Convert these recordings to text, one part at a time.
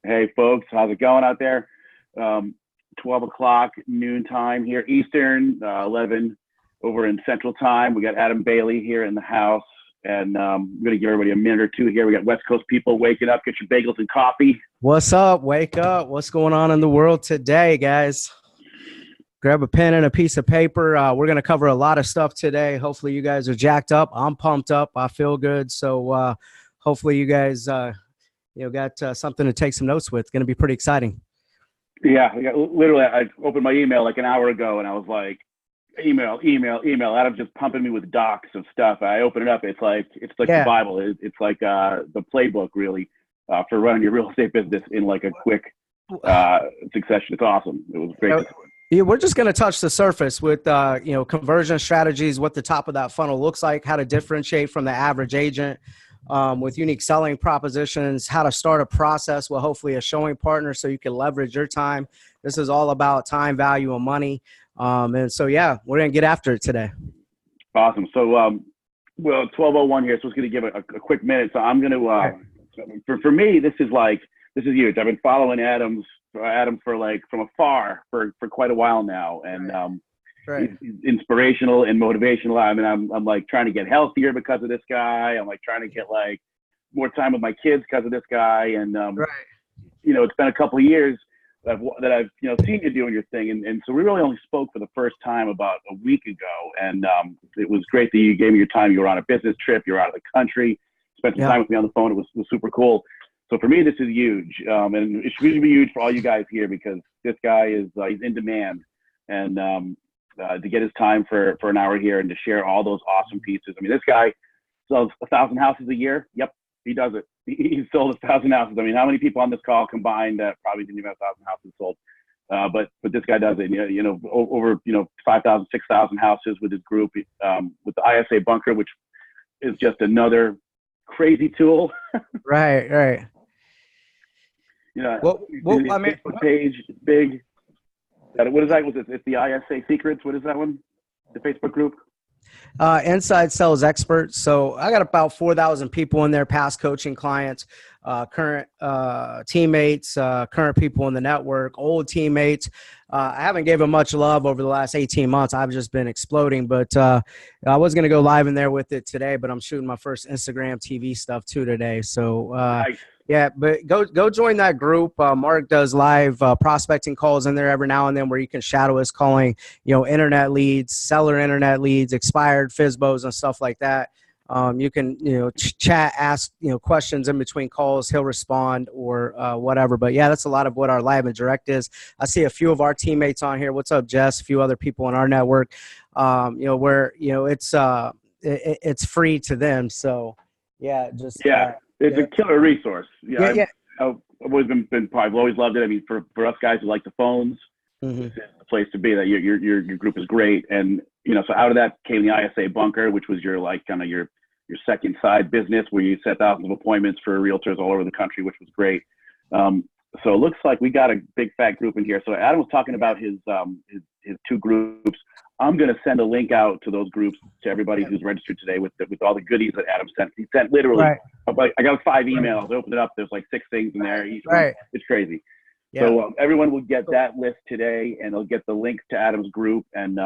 Hey, folks, how's it going out there? 12 o'clock noon time here, Eastern, 11 over in Central Time. We got Adam Bailey here in the house, and I'm going to give everybody a minute or two here. We got West Coast people waking up. Get your bagels and coffee. What's up? Wake up. What's going on in the world today, guys? Grab a pen and a piece of paper. We're going to cover a lot of stuff today. Hopefully you guys are jacked up. I'm pumped up. I feel good. So hopefully you guys got something to take some notes with. It's going to be pretty exciting. Yeah, literally, I opened my email like an hour ago, and I was like, email. Adam's just pumping me with docs of stuff. I open it up. It's like the Bible. It's like the playbook, really, for running your real estate business in like a quick succession. It's awesome. It was great. Yeah, we're just going to touch the surface with, conversion strategies, what the top of that funnel looks like, how to differentiate from the average agent with unique selling propositions, how to start a process with hopefully a showing partner so you can leverage your time. This is all about time, value, and money. And so, yeah, we're going to get after it today. Awesome. So, 12:01 here, so I was going to give a quick minute. So I'm going to, for me, this is huge. I've been following Adam for like from afar for quite a while now, and he's inspirational and motivational. I mean, I'm like trying to get healthier because of this guy. I'm like trying to get like more time with my kids because of this guy, and it's been a couple of years that I've seen you doing your thing, and so we really only spoke for the first time about a week ago, and it was great that you gave me your time. You were on a business trip. You were out of the country. Spent some time with me on the phone. It was super cool. So for me, this is huge, and it should be huge for all you guys here because this guy is he's in demand, and to get his time for an hour here and to share all those awesome pieces. I mean, this guy sells 1,000 houses a year. Yep, he does it. He's sold 1,000 houses. I mean, how many people on this call combined that probably didn't even have 1,000 houses sold? But this guy does it. Over 5,000, 6,000 houses with his group with the ISA bunker, which is just another crazy tool. Right. Facebook page is big. What is that? It's the ISA Secrets. What is that one? The Facebook group? Inside Sales Experts. So I got about 4,000 people in there, past coaching clients, current teammates, current people in the network, old teammates. I haven't given much love over the last 18 months. I've just been exploding, but I was going to go live in there with it today, but I'm shooting my first Instagram TV stuff too today. So nice. Yeah, but go join that group. Mark does live prospecting calls in there every now and then where you can shadow us calling, internet leads, seller internet leads, expired FSBOs and stuff like that. You can, chat, ask, questions in between calls. He'll respond or whatever. But yeah, that's a lot of what our live and direct is. I see a few of our teammates on here. What's up, Jess? A few other people in our network, where, it's free to them. So yeah, it's a killer resource. Yeah. I've always I've always loved it. I mean, for us guys who like the phones, This is the place to be. That your group is great, and so out of that came the ISA bunker, which was your kind of your second side business where you set thousands of appointments for realtors all over the country, which was great. So it looks like we got a big fat group in here. So Adam was talking about his two groups. I'm going to send a link out to those groups to everybody who's registered today with all the goodies that Adam sent. He sent literally, I got 5 emails. I opened it up. There's like 6 things in there. It's crazy. Yeah. So everyone will get that list today, and they'll get the link to Adam's group. And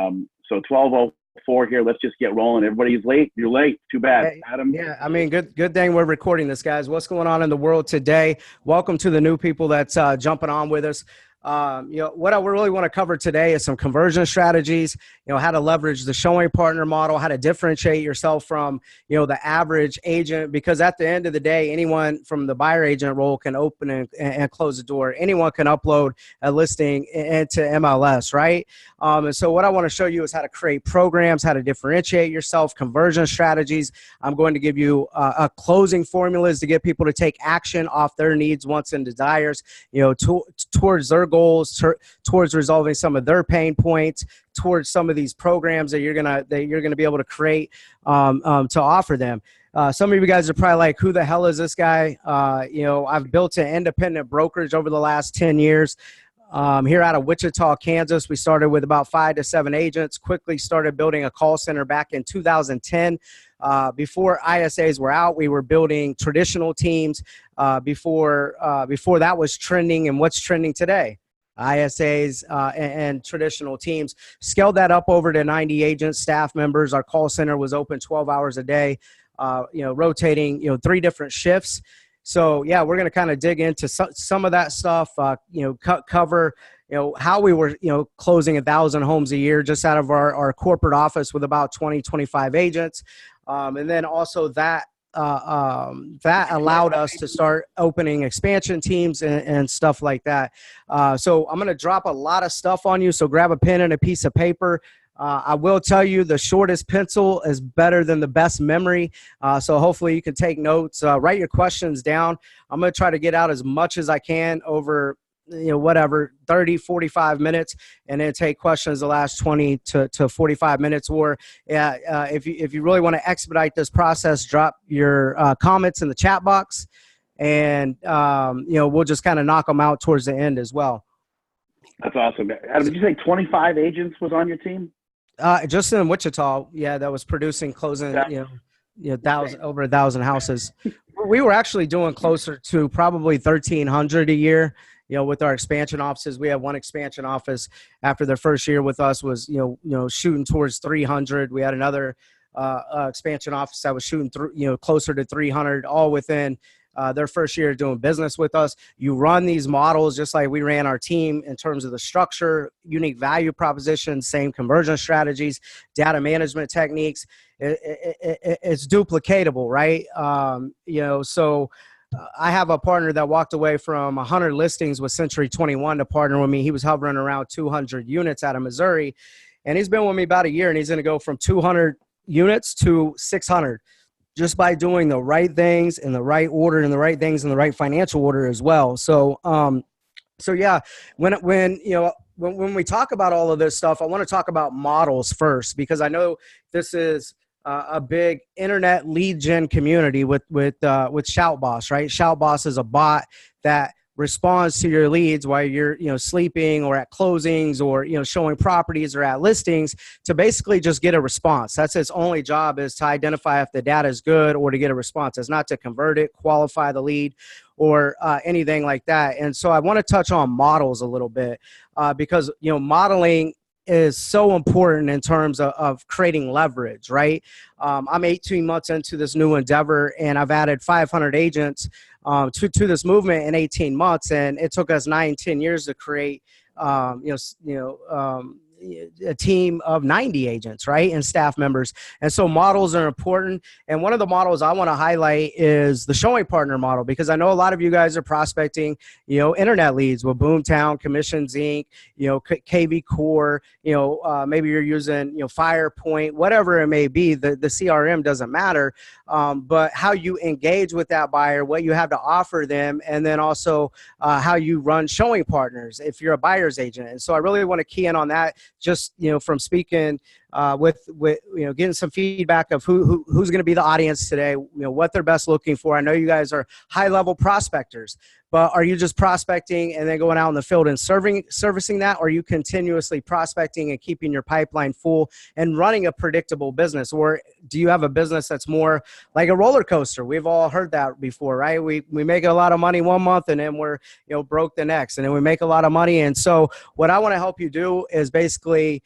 so 12:04 here. Let's just get rolling. Everybody's late. You're late. Too bad, Adam. Yeah, I mean, good thing we're recording this, guys. What's going on in the world today? Welcome to the new people that's jumping on with us. What I really want to cover today is some conversion strategies, how to leverage the showing partner model, how to differentiate yourself from, the average agent, because at the end of the day, anyone from the buyer agent role can open and close the door. Anyone can upload a listing into MLS, right? And so what I want to show you is how to create programs, how to differentiate yourself, conversion strategies. I'm going to give you a closing formulas to get people to take action off their needs, wants, and desires, towards their goals, towards resolving some of their pain points, towards some of these programs that you're gonna be able to create to offer them. Some of you guys are probably like, who the hell is this guy? I've built an independent brokerage over the last 10 years. Here out of Wichita, Kansas, we started with about 5 to 7 agents, quickly started building a call center back in 2010. Before ISAs were out, we were building traditional teams before that was trending and what's trending today. ISAs and traditional teams. Scaled that up over to 90 agents, staff members. Our call center was open 12 hours a day, rotating, 3 different shifts. So yeah, we're going to kind of dig into some of that stuff, cover, how we were, closing 1,000 homes a year just out of our corporate office with about 20, 25 agents. And then also that allowed us to start opening expansion teams and stuff like that. So I'm going to drop a lot of stuff on you. So grab a pen and a piece of paper. I will tell you the shortest pencil is better than the best memory. So hopefully you can take notes, write your questions down. I'm going to try to get out as much as I can over, 30, 45 minutes, and then take questions the last 20 to 45 minutes. Or if you really want to expedite this process, drop your comments in the chat box, and we'll just kind of knock them out towards the end as well. That's awesome. Adam, did you say 25 agents was on your team? Just in Wichita, yeah, that was producing, closing, over 1,000 houses. We were actually doing closer to probably 1,300 a year. With our expansion offices, we have one expansion office after their first year with us was, shooting towards 300. We had another expansion office that was shooting closer to 300, all within their first year doing business with us. You run these models just like we ran our team in terms of the structure, unique value proposition, same conversion strategies, data management techniques. It's duplicatable, right? So I have a partner that walked away from 100 listings with Century 21 to partner with me. He was hovering around 200 units out of Missouri, and he's been with me about a year, and he's going to go from 200 units to 600 just by doing the right things in the right order and the right things in the right financial order as well. So, yeah, when we talk about all of this stuff, I want to talk about models first, because I know this is a big internet lead gen community with ShoutBoss, right? ShoutBoss is a bot that responds to your leads while you're sleeping or at closings or showing properties or at listings to basically just get a response. That's its only job, is to identify if the data is good or to get a response. It's not to convert it, qualify the lead, or anything like that. And so I want to touch on models a little bit because modeling is so important in terms of creating leverage, right? I'm 18 months into this new endeavor, and I've added 500 agents to this movement in 18 months, and it took us 9-10 years to create a team of 90 agents, right, and staff members. And so models are important. And one of the models I want to highlight is the showing partner model, because I know a lot of you guys are prospecting, internet leads with Boomtown, Commissions Inc., KV Core, maybe you're using, FirePoint, whatever it may be. The CRM doesn't matter, but how you engage with that buyer, what you have to offer them, and then also how you run showing partners if you're a buyer's agent. And so I really want to key in on that, just from speaking with getting some feedback of who's going to be the audience today, what they're best looking for. I know you guys are high level prospectors, but are you just prospecting and then going out in the field and servicing that? Or are you continuously prospecting and keeping your pipeline full and running a predictable business? Or do you have a business that's more like a roller coaster? We've all heard that before, right? We make a lot of money one month and then we're broke the next, and then we make a lot of money. And so what I want to help you do is basically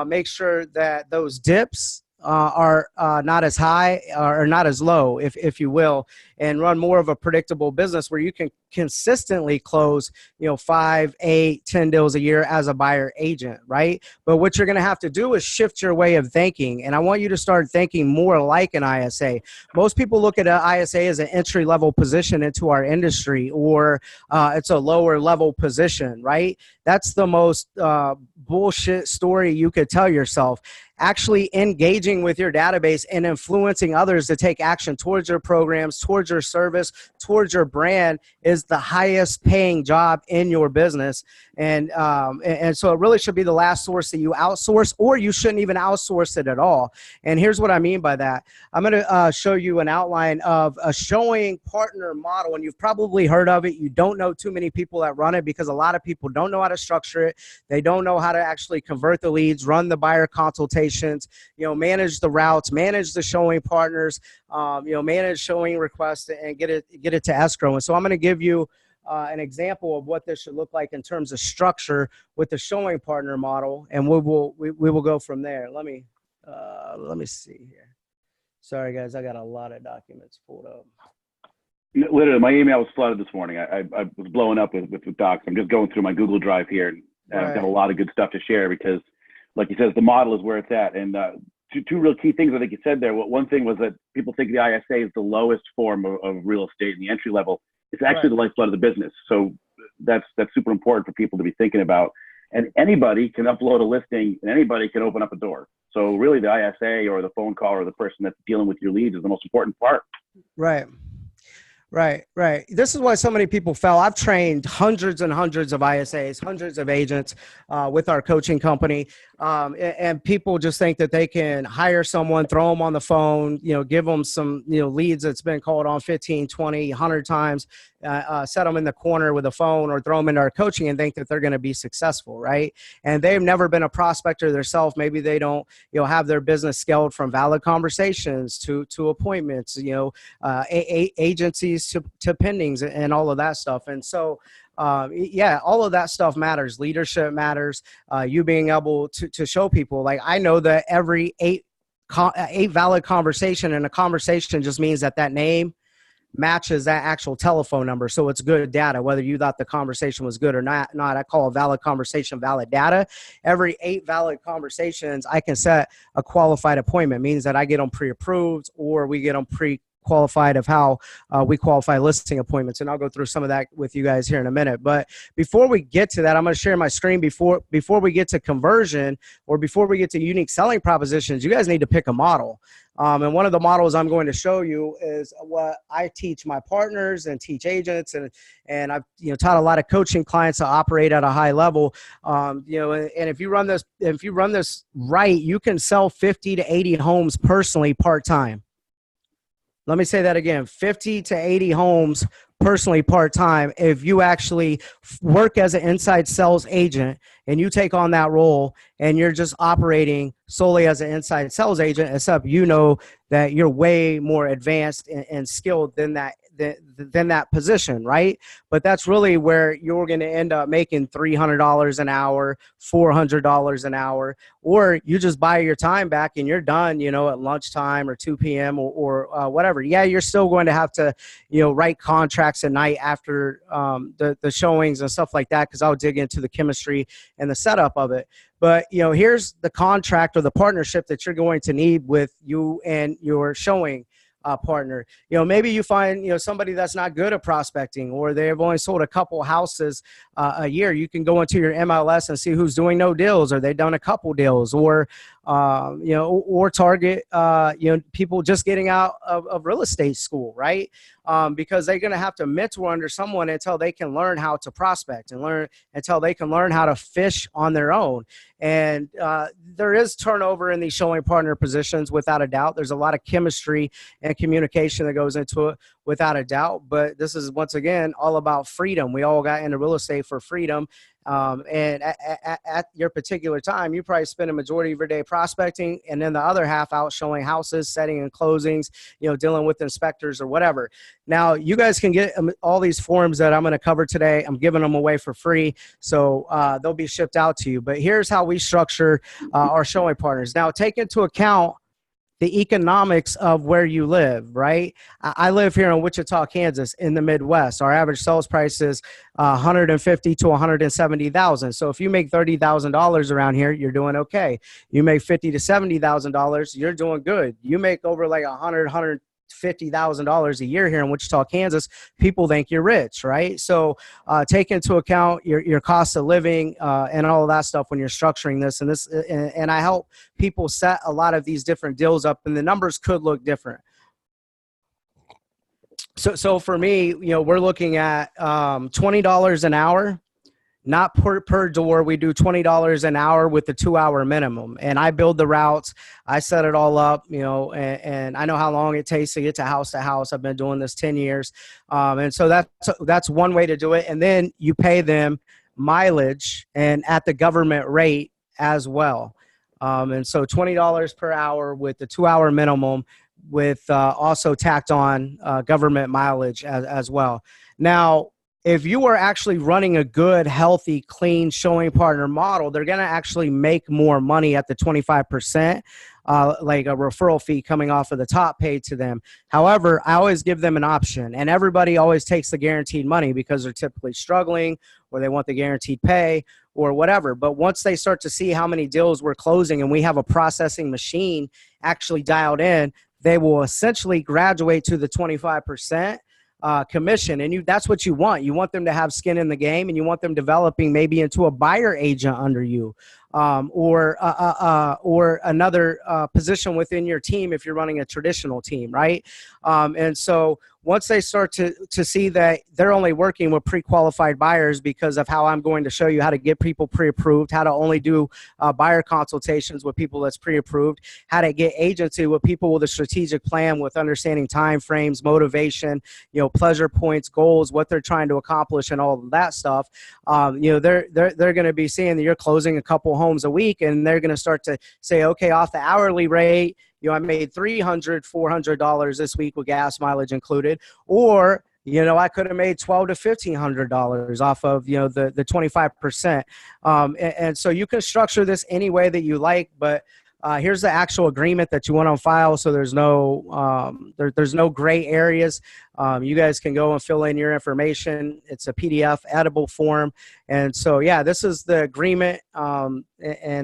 make sure that those dips are not as high or not as low, if you will, and run more of a predictable business where you can consistently close, 5, 8, 10 deals a year as a buyer agent, right? But what you're going to have to do is shift your way of thinking. And I want you to start thinking more like an ISA. Most people look at an ISA as an entry-level position into our industry, or it's a lower level position, right? That's the most bullshit story you could tell yourself. actually engaging with your database and influencing others to take action towards your programs, towards your service, towards your brand is the highest paying job in your business. And so it really should be the last source that you outsource, or you shouldn't even outsource it at all. And here's what I mean by that. I'm going to show you an outline of a showing partner model, and you've probably heard of it. You don't know too many people that run it because a lot of people don't know how to structure it. They don't know how to actually convert the leads, run the buyer consultations, manage the routes, manage the showing partners, manage showing requests, and get it to escrow. And so I'm going to give you an example of what this should look like in terms of structure with the showing partner model, and we will go from there. Let me see here. Sorry guys, I got a lot of documents pulled up. Literally, my email was flooded this morning. I was blowing up with docs. I'm just going through my Google Drive here, and I've got a lot of good stuff to share because, like you said, the model is where it's at. And two real key things I think you said there. One thing was that people think the ISA is the lowest form of real estate, and the entry level. It's actually the lifeblood of the business. So that's super important for people to be thinking about. And anybody can upload a listing, and anybody can open up a door. So really, the ISA or the phone call or the person that's dealing with your leads is the most important part. Right. This is why so many people fail. I've trained hundreds and hundreds of ISAs, hundreds of agents with our coaching company. And people just think that they can hire someone, throw them on the phone, give them some, leads that's been called on 15, 20, 100 times, set them in the corner with a phone or throw them into our coaching and think that they're going to be successful, right? And they've never been a prospector themselves. Maybe they don't, have their business scaled from valid conversations to appointments, agencies to pendings and all of that stuff. And so, all of that stuff matters. Leadership matters. You being able to show people, like, I know that every eight valid conversation, and a conversation just means that name matches that actual telephone number. So it's good data, whether you thought the conversation was good or not. I call a valid conversation valid data. Every 8 valid conversations, I can set a qualified appointment. It means that I get them pre-approved, or we get them qualified of how we qualify listing appointments. And I'll go through some of that with you guys here in a minute. But before we get to that, I'm going to share my screen before we get to conversion, or before we get to unique selling propositions. You guys need to pick a model. And one of the models I'm going to show you is what I teach my partners and teach agents. And I've taught a lot of coaching clients to operate at a high level. And if you run this right, you can sell 50 to 80 homes personally part-time. Let me say that again, 50 to 80 homes personally part-time. If you actually work as an inside sales agent and you take on that role and you're just operating solely as an inside sales agent, except that you're way more advanced and skilled than that position, right? But that's really where you're going to end up making $300 an hour, $400 an hour, or you just buy your time back and you're done, at lunchtime or 2 p.m. or whatever. Yeah, you're still going to have to, write contracts at night after the showings and stuff like that, because I'll dig into the chemistry and the setup of it. But, here's the contract or the partnership that you're going to need with you and your showing partner. Maybe you find, somebody that's not good at prospecting, or they've only sold a couple houses a year. You can go into your MLS and see who's doing no deals, or they've done a couple deals, or target, people just getting out of real estate school, right? Because they're going to have to mentor under someone until they can learn how to prospect until they can learn how to fish on their own. And there is turnover in these showing partner positions, without a doubt. There's a lot of chemistry and communication that goes into it, without a doubt. But this is, once again, all about freedom. We all got into real estate for freedom. And at your particular time, you probably spend a majority of your day prospecting, and then the other half out showing houses, setting and closings, dealing with inspectors or whatever. Now, you guys can get all these forms that I'm going to cover today. I'm giving them away for free, so they'll be shipped out to you. But here's how we structure our showing partners. Now, take into account the economics of where you live, right? I live here in Wichita, Kansas, in the Midwest. Our average sales price is $150,000 to $170,000. So if you make $30,000 around here, you're doing okay. You make $50,000 to $70,000, you're doing good. You make over like $100,000 $50,000 a year here in Wichita, Kansas, people think you're rich, right? So take into account your cost of living and all of that stuff when you're structuring this. And I help people set a lot of these different deals up, and the numbers could look different. So for me, we're looking at $20 an hour. Not per door. We do $20 an hour with the 2-hour minimum. And I build the routes. I set it all up, and I know how long it takes to get to house. I've been doing this 10 years. And so that's one way to do it. And then you pay them mileage and at the government rate as well. And so $20 per hour with the 2-hour minimum, with also tacked on government mileage as well. Now, if you are actually running a good, healthy, clean showing partner model, they're going to actually make more money at the 25%, like a referral fee coming off of the top paid to them. However, I always give them an option, and everybody always takes the guaranteed money because they're typically struggling or they want the guaranteed pay or whatever. But once they start to see how many deals we're closing and we have a processing machine actually dialed in, they will essentially graduate to the 25%. Commission, and that's what you want. You want them to have skin in the game, and you want them developing maybe into a buyer agent under you, or another position within your team if you're running a traditional team, right? And so once they start to see that they're only working with pre-qualified buyers because of how I'm going to show you how to get people pre-approved, how to only do buyer consultations with people that's pre-approved, how to get agency with people with a strategic plan, with understanding time frames, motivation, pleasure points, goals, what they're trying to accomplish, and all of that stuff. They're going to be seeing that you're closing a couple homes a week, and they're going to start to say, okay, off the hourly rate, I made $300, $400 this week with gas mileage included, or I could have made $1,200 to $1,500 off of the 25%. And so you can structure this any way that you like, but here's the actual agreement that you want on file, so there's no gray areas. You guys can go and fill in your information. It's a PDF editable form. And so, yeah, this is the agreement and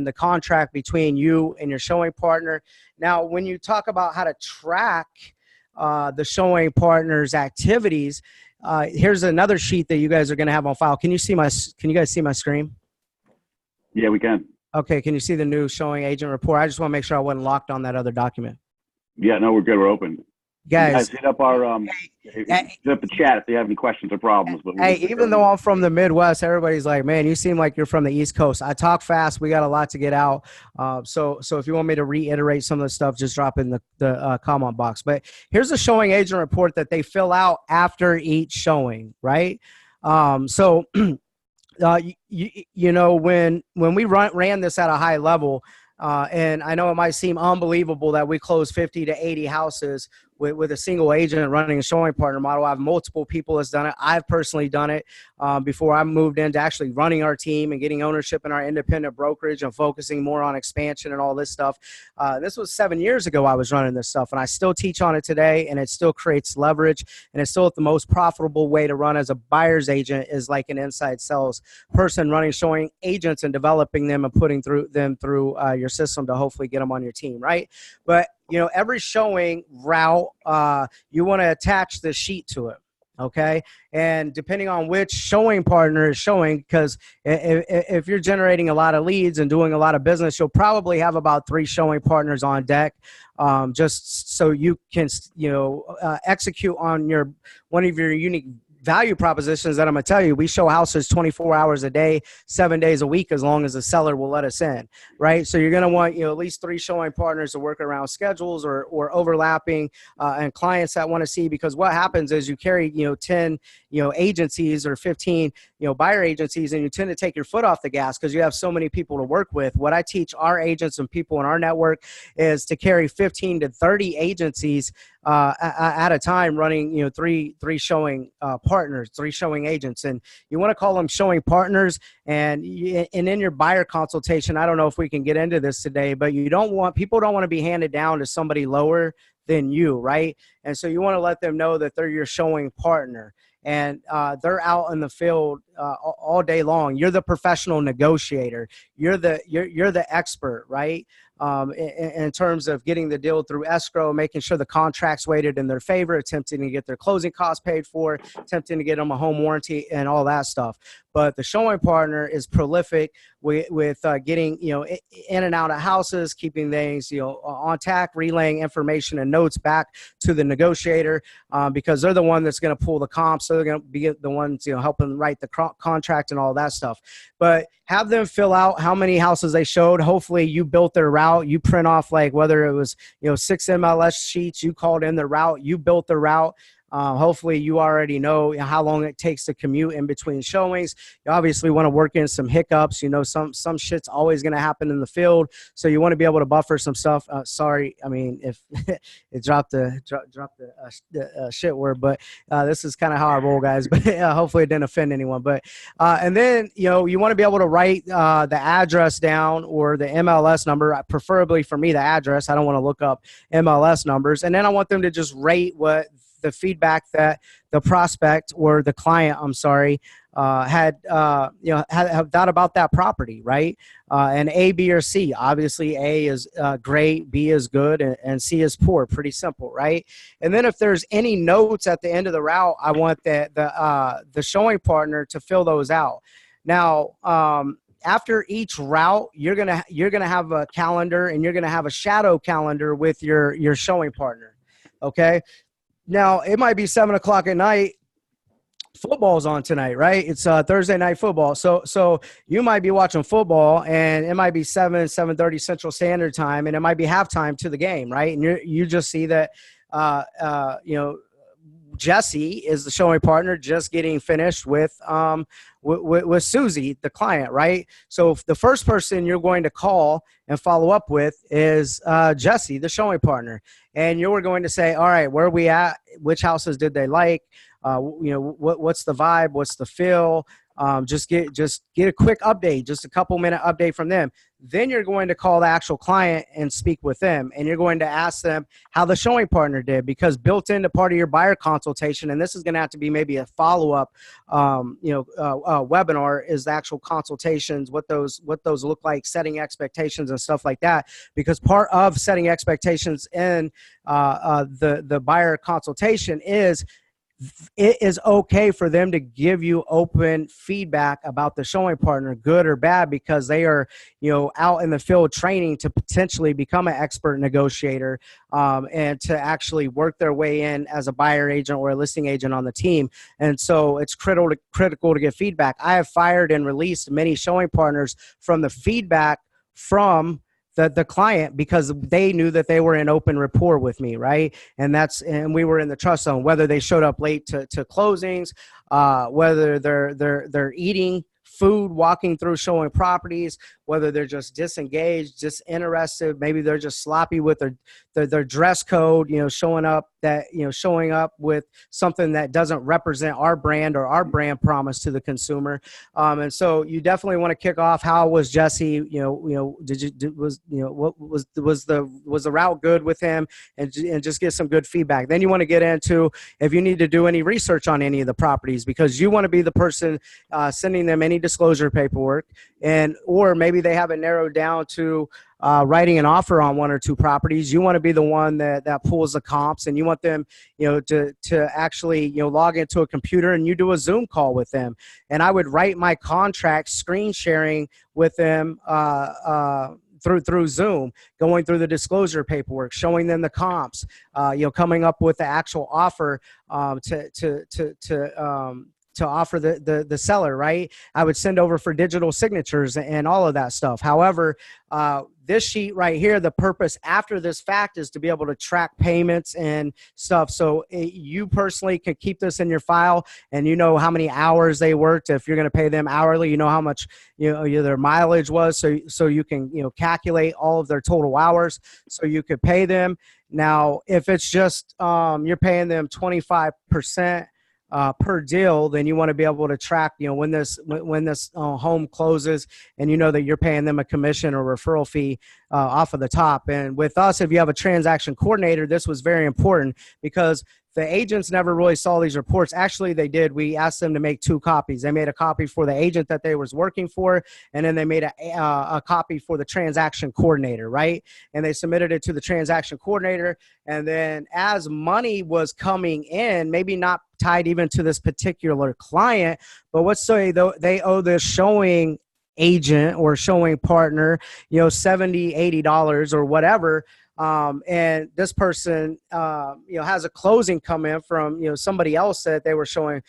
the contract between you and your showing partner. Now, when you talk about how to track the showing partner's activities, here's another sheet that you guys are going to have on file. Can you guys see my screen? Yeah, we can. Okay, can you see the new showing agent report? I just want to make sure I wasn't locked on that other document. Yeah, no, we're good. We're open. Guys, hit up our hit up the chat if you have any questions or problems. But hey, even though I'm from the Midwest, everybody's like, man, you seem like you're from the East Coast. I talk fast. We got a lot to get out. So if you want me to reiterate some of the stuff, just drop in the comment box. But here's a showing agent report that they fill out after each showing, right? So when we ran this at a high level, and I know it might seem unbelievable that we close 50 to 80 houses with a single agent running a showing partner model. I have multiple people that's done it. I've personally done it before I moved into actually running our team and getting ownership in our independent brokerage and focusing more on expansion and all this stuff. This was 7 years ago I was running this stuff, and I still teach on it today, and it still creates leverage, and it's still the most profitable way to run as a buyer's agent is like an inside sales person running showing agents and developing them and putting them through your system to hopefully get them on your team, right? But every showing route, you want to attach the sheet to it, okay? And depending on which showing partner is showing, because if you're generating a lot of leads and doing a lot of business, you'll probably have about 3 showing partners on deck, just so you can, execute on one of your unique value propositions that I'm going to tell you. We show houses 24 hours a day, 7 days a week, as long as the seller will let us in, right? So you're going to want, at least 3 showing partners to work around schedules or overlapping and clients that want to see, because what happens is you carry, 10, agencies or 15, buyer agencies, and you tend to take your foot off the gas because you have so many people to work with. What I teach our agents and people in our network is to carry 15 to 30 agencies at a time, running, three showing partners, 3 showing agents. And you want to call them showing partners. And in your buyer consultation, I don't know if we can get into this today, but people don't want to be handed down to somebody lower than you, right? And so you want to let them know that they're your showing partner. And they're out in the field all day long. You're the professional negotiator. You're the expert, right? in terms of getting the deal through escrow, making sure the contract's weighted in their favor, attempting to get their closing costs paid for, attempting to get them a home warranty and all that stuff. But the showing partner is prolific with getting, in and out of houses, keeping things, on tack, relaying information and notes back to the negotiator, because they're the one that's going to pull the comps. So they're going to be the ones, helping write the contract and all that stuff. But have them fill out how many houses they showed. Hopefully you built their route. You print off, like, whether it was, 6 MLS sheets, you called in the route, you built the route. Hopefully you already know how long it takes to commute in between showings. You obviously want to work in some hiccups. Some shit's always going to happen in the field, so you want to be able to buffer some stuff. Sorry, I mean, if it dropped the shit word, but this is kind of how I roll, guys. But hopefully it didn't offend anyone. But and then you want to be able to write the address down, or the MLS number, preferably for me the address. I don't want to look up MLS numbers, and then I want them to just rate what the feedback that the prospect, or the client, had thought about that property, right? And A, B, or C. Obviously, A is great, B is good, and C is poor. Pretty simple, right? And then if there's any notes at the end of the route, I want the showing partner to fill those out. Now, after each route, you're gonna have a calendar, and you're gonna have a shadow calendar with your showing partner. Okay. Now, it might be 7 o'clock at night. Football's on tonight, right? It's Thursday night football. So you might be watching football, and it might be 7:30 Central Standard Time, and it might be halftime to the game, right? And you just see that, Jesse is the showing partner, just getting finished with Susie, the client, right? So the first person you're going to call and follow up with is Jesse, the showing partner. And you're going to say, all right, where are we at? Which houses did they like? What's the vibe? What's the feel? Just get a quick update, just a couple minute update from them. Then you're going to call the actual client and speak with them, and you're going to ask them how the showing partner did, because built into part of your buyer consultation, and this is going to have to be maybe a follow-up, webinar, is the actual consultations, what those look like, setting expectations and stuff like that. Because part of setting expectations in the buyer consultation is, it is okay for them to give you open feedback about the showing partner, good or bad, because they are, out in the field training to potentially become an expert negotiator, and to actually work their way in as a buyer agent or a listing agent on the team. And so it's critical to get feedback. I have fired and released many showing partners from the feedback from the client, because they knew that they were in open rapport with me, right? And we were in the trust zone. Whether they showed up late to closings, whether they're eating food, walking through showing properties, whether they're just disengaged, disinterested, maybe they're just sloppy with their dress code, showing up with something that doesn't represent our brand or our brand promise to the consumer. And so you definitely want to kick off. How was Jesse? Was the route good with him? And just get some good feedback. Then you want to get into if you need to do any research on any of the properties, because you want to be the person sending them any disclosure paperwork, or maybe they have it narrowed down to writing an offer on 1 or 2 properties. You want to be the one that pulls the comps, and you want them, to actually, log into a computer, and you do a Zoom call with them. And I would write my contract screen sharing with them through Zoom, going through the disclosure paperwork, showing them the comps, coming up with the actual offer to offer the seller, right? I would send over for digital signatures and all of that stuff. However, this sheet right here, the purpose after this fact is to be able to track payments and stuff. So you personally can keep this in your file, and you know how many hours they worked. If you're going to pay them hourly, you know how much their mileage was. So you can calculate all of their total hours, so you could pay them. Now, if it's just you're paying them 25%. Per deal, then you want to be able to track, when this home closes, and that you're paying them a commission or referral fee off of the top. And with us, if you have a transaction coordinator, this was very important, because The agents never really saw these reports. Actually, they did. We asked them to make 2 copies. They made a copy for the agent that they was working for, and then they made a copy for the transaction coordinator, right? And they submitted it to the transaction coordinator. And then as money was coming in, maybe not tied even to this particular client, but let's say they owe this showing agent or showing partner, $70, $80 or whatever. And this person, has a closing come in from, somebody else that they were showing,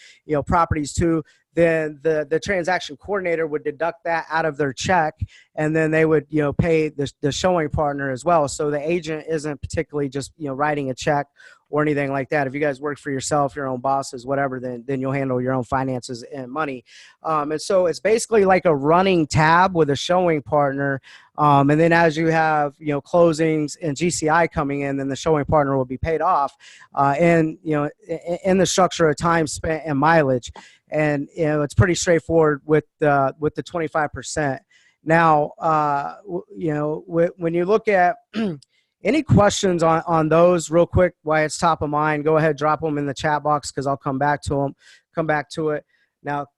properties to, then the transaction coordinator would deduct that out of their check, and then they would, pay the showing partner as well. So the agent isn't particularly just, writing a check or anything like that. If you guys work for yourself, your own bosses, whatever, then you'll handle your own finances and money. And so it's basically like a running tab with a showing partner. And then as you have, closings and GCI coming in, then the showing partner will be paid off, and, in the structure of time spent and mileage. And, it's pretty straightforward with the 25%. Now, when you look at any questions on those real quick, while it's top of mind, go ahead, drop them in the chat box, because I'll come back to it. Now,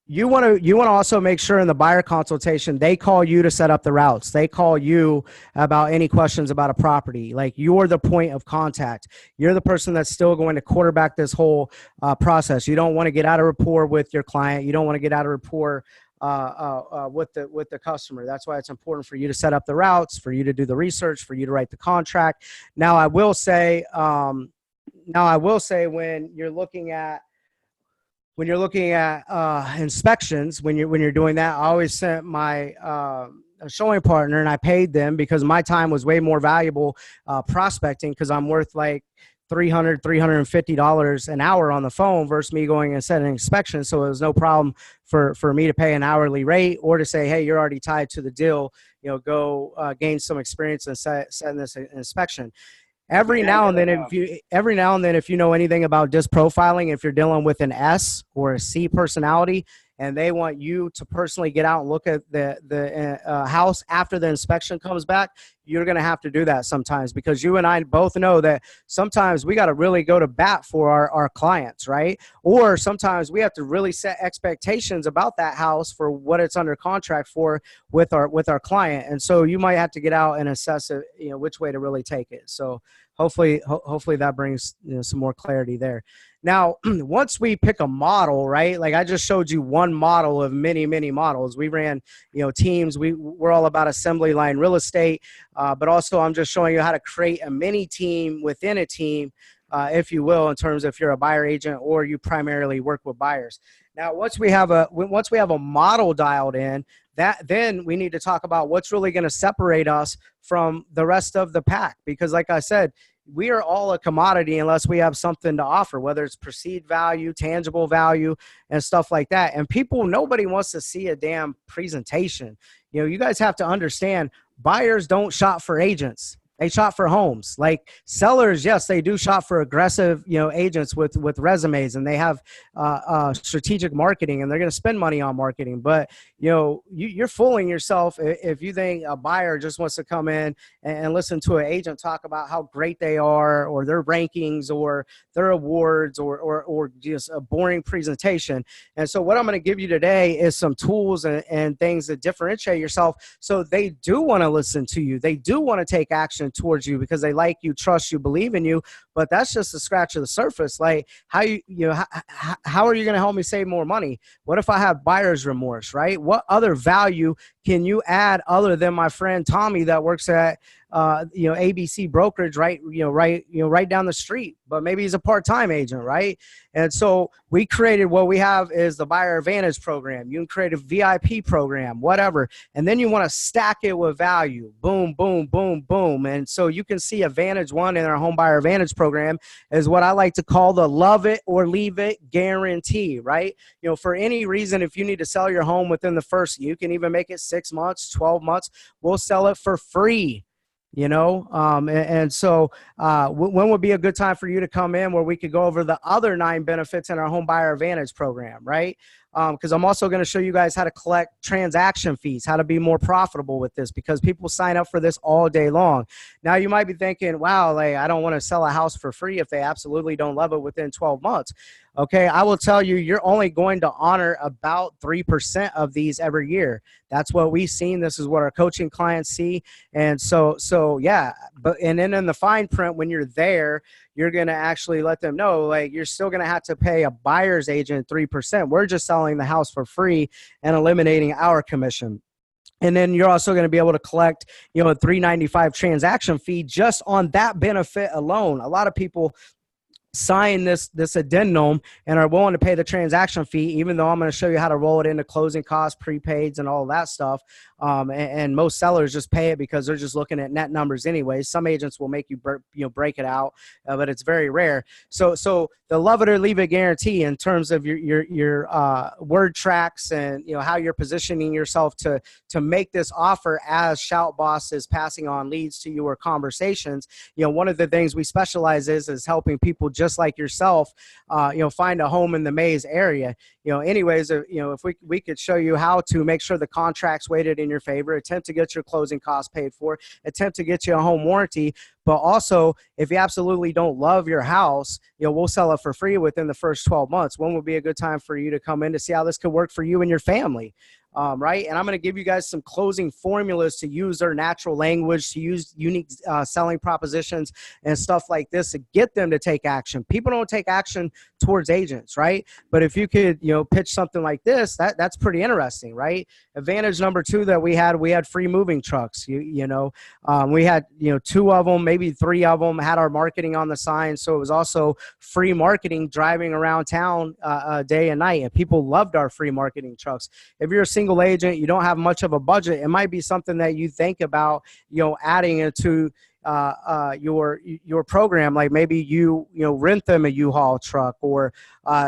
you want to also make sure in the buyer consultation, they call you to set up the routes. They call you about any questions about a property. Like, you're the point of contact. You're the person that's still going to quarterback this whole process. You don't want to get out of rapport with your client. You don't want to get out of rapport with the customer. That's why it's important for you to set up the routes, for you to do the research, for you to write the contract. Now, I will say when you're looking at inspections, when you're doing that, I always sent my showing partner, and I paid them because my time was way more valuable prospecting, because I'm worth like $350 an hour on the phone versus me going and setting an inspection. So it was no problem for me to pay an hourly rate, or to say, hey, you're already tied to the deal, go gain some experience and setting this inspection. Every now and then, if you know anything about disc profiling, if you're dealing with an S or a C personality, and they want you to personally get out and look at the house after the inspection comes back, you're going to have to do that sometimes, because you and I both know that sometimes we got to really go to bat for our clients, right? Or sometimes we have to really set expectations about that house for what it's under contract for with our client. And so you might have to get out and assess it, which way to really take it. So hopefully that brings some more clarity there. Now, once we pick a model, right? Like I just showed you one model of many, many models. We ran, teams. We're all about assembly line real estate, but also I'm just showing you how to create a mini team within a team, if you will, in terms of if you're a buyer agent or you primarily work with buyers. Now, once we have a model dialed in, then we need to talk about what's really going to separate us from the rest of the pack. Because like I said, we are all a commodity unless we have something to offer, whether it's perceived value, tangible value, and stuff like that. And nobody wants to see a damn presentation. You guys have to understand, buyers don't shop for agents. They shop for homes. Like sellers, yes, they do shop for aggressive, agents with resumes, and they have strategic marketing, and they're going to spend money on marketing. But you're fooling yourself if you think a buyer just wants to come in and listen to an agent talk about how great they are, or their rankings, or their awards, or just a boring presentation. And so what I'm going to give you today is some tools and things that differentiate yourself, so they do want to listen to you. They do want to take action towards you because they like you, trust you, believe in you. But that's just a scratch of the surface. Like how are you going to help me save more money? What if I have buyer's remorse, right? What other value can you add other than my friend Tommy that works at ABC brokerage, right down the street, but maybe he's a part-time agent, right? And so we created, what we have is the Buyer Advantage program. You can create a VIP program, whatever, and then you want to stack it with value. Boom, boom, boom, boom. And so you can see Advantage 1 in our Home Buyer Advantage program is what I like to call the love it or leave it guarantee, right? For any reason, if you need to sell your home within the first, you can even make it 6 months, 12 months, we'll sell it for free. And so when would be a good time for you to come in where we could go over the other 9 benefits in our Home Buyer Advantage program, right? because I'm also going to show you guys how to collect transaction fees, how to be more profitable with this, because people sign up for this all day long. Now you might be thinking, wow, like, I don't want to sell a house for free if they absolutely don't love it within 12 months. Okay, I will tell you, you're only going to honor about 3% of these every year. That's what we've seen. This is what our coaching clients see. And so yeah, but and then in the fine print, when you're there, you're going to actually let them know, like, you're still going to have to pay a buyer's agent 3%. We're just selling the house for free and eliminating our commission. And then you're also going to be able to collect, a $395 transaction fee just on that benefit alone. A lot of people sign this addendum and are willing to pay the transaction fee, even though I'm going to show you how to roll it into closing costs, prepaids, and all that stuff. And most sellers just pay it because they're just looking at net numbers anyways. Some agents will make you break it out, but it's very rare. So the love it or leave it guarantee in terms of your word tracks and how you're positioning yourself to make this offer as Shout Boss is passing on leads to your conversations. One of the things we specialize is helping people just like yourself, find a home in the Maze area. Anyways, if we could show you how to make sure the contract's weighted in your favor, attempt to get your closing costs paid for, attempt to get you a home warranty. But also, if you absolutely don't love your house, we'll sell it for free within the first 12 months. When would be a good time for you to come in to see how this could work for you and your family? Right? And I'm going to give you guys some closing formulas to use their natural language, to use unique selling propositions and stuff like this to get them to take action. People don't take action towards agents, right? But if you could, pitch something like this, that's pretty interesting, right? Advantage number 2 that we had free moving trucks. We had, 2 of them, maybe 3 of them, had our marketing on the sign. So it was also free marketing driving around town day and night. And people loved our free marketing trucks. If you're a single agent, you don't have much of a budget, it might be something that you think about, adding into your program. Like maybe you rent them a U-Haul truck, or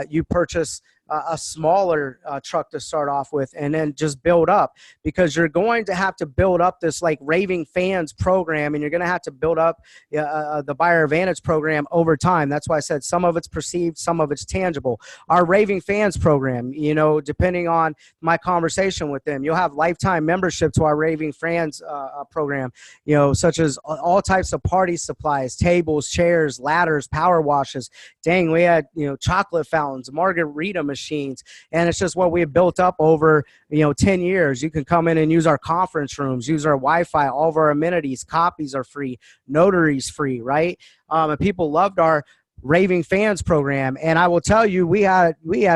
you purchase a smaller truck to start off with and then just build up, because you're going to have to build up this like raving fans program, and you're going to have to build up the buyer advantage program over time. That's why I said some of it's perceived, some of it's tangible. Our raving fans program, depending on my conversation with them, you'll have lifetime membership to our raving fans program, such as all types of party supplies, tables, chairs, ladders, power washes. Dang, we had, chocolate fountains, margarita machines, and it's just what we have built up over 10 years. You can come in and use our conference rooms, use our Wi-Fi, all of our amenities. Copies are free, notaries free, right? And people loved our raving fans program. And I will tell you, we had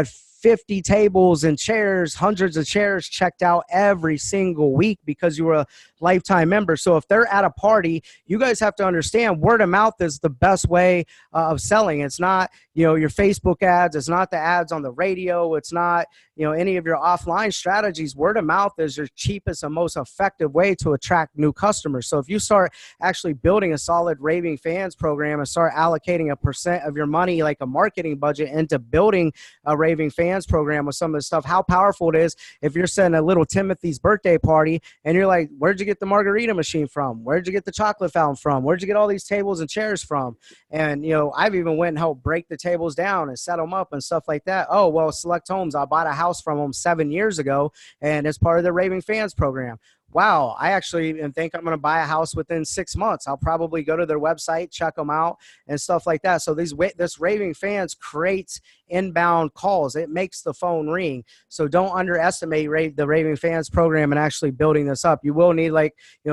50 tables and chairs, hundreds of chairs checked out every single week because you were a lifetime member. So if they're at a party, you guys have to understand word of mouth is the best way of selling. It's not, your Facebook ads. It's not the ads on the radio. It's not, any of your offline strategies. Word of mouth is your cheapest and most effective way to attract new customers. So if you start actually building a solid raving fans program and start allocating a % of your money, like a marketing budget, into building a raving fans program with some of the stuff, how powerful it is if you're setting a little Timothy's birthday party and you're like, where'd you get the margarita machine from? Where'd you get the chocolate fountain from? Where'd you get all these tables and chairs from? And, I've even went and helped break the tables down and set them up and stuff like that. Oh, well, Select Homes, I bought a house from them 7 years ago, and it's part of the raving fans program. Wow, I actually think I'm going to buy a house within 6 months. I'll probably go to their website, check them out and stuff like that. So this raving fans creates inbound calls. It makes the phone ring. So don't underestimate the raving fans program and actually building this up. You will need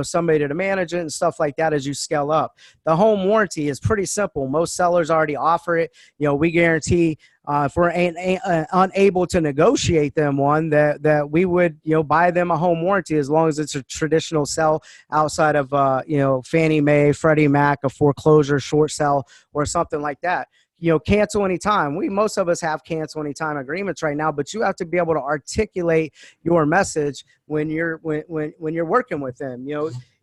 somebody to manage it and stuff like that as you scale up. The home warranty is pretty simple. Most sellers already offer it. We guarantee if we're unable to negotiate them one, that we would buy them a home warranty, as long as it's a traditional sell outside of Fannie Mae, Freddie Mac, a foreclosure, short sell, or something like that. Cancel anytime. Most of us have cancel anytime agreements right now, but you have to be able to articulate your message when you're working with them.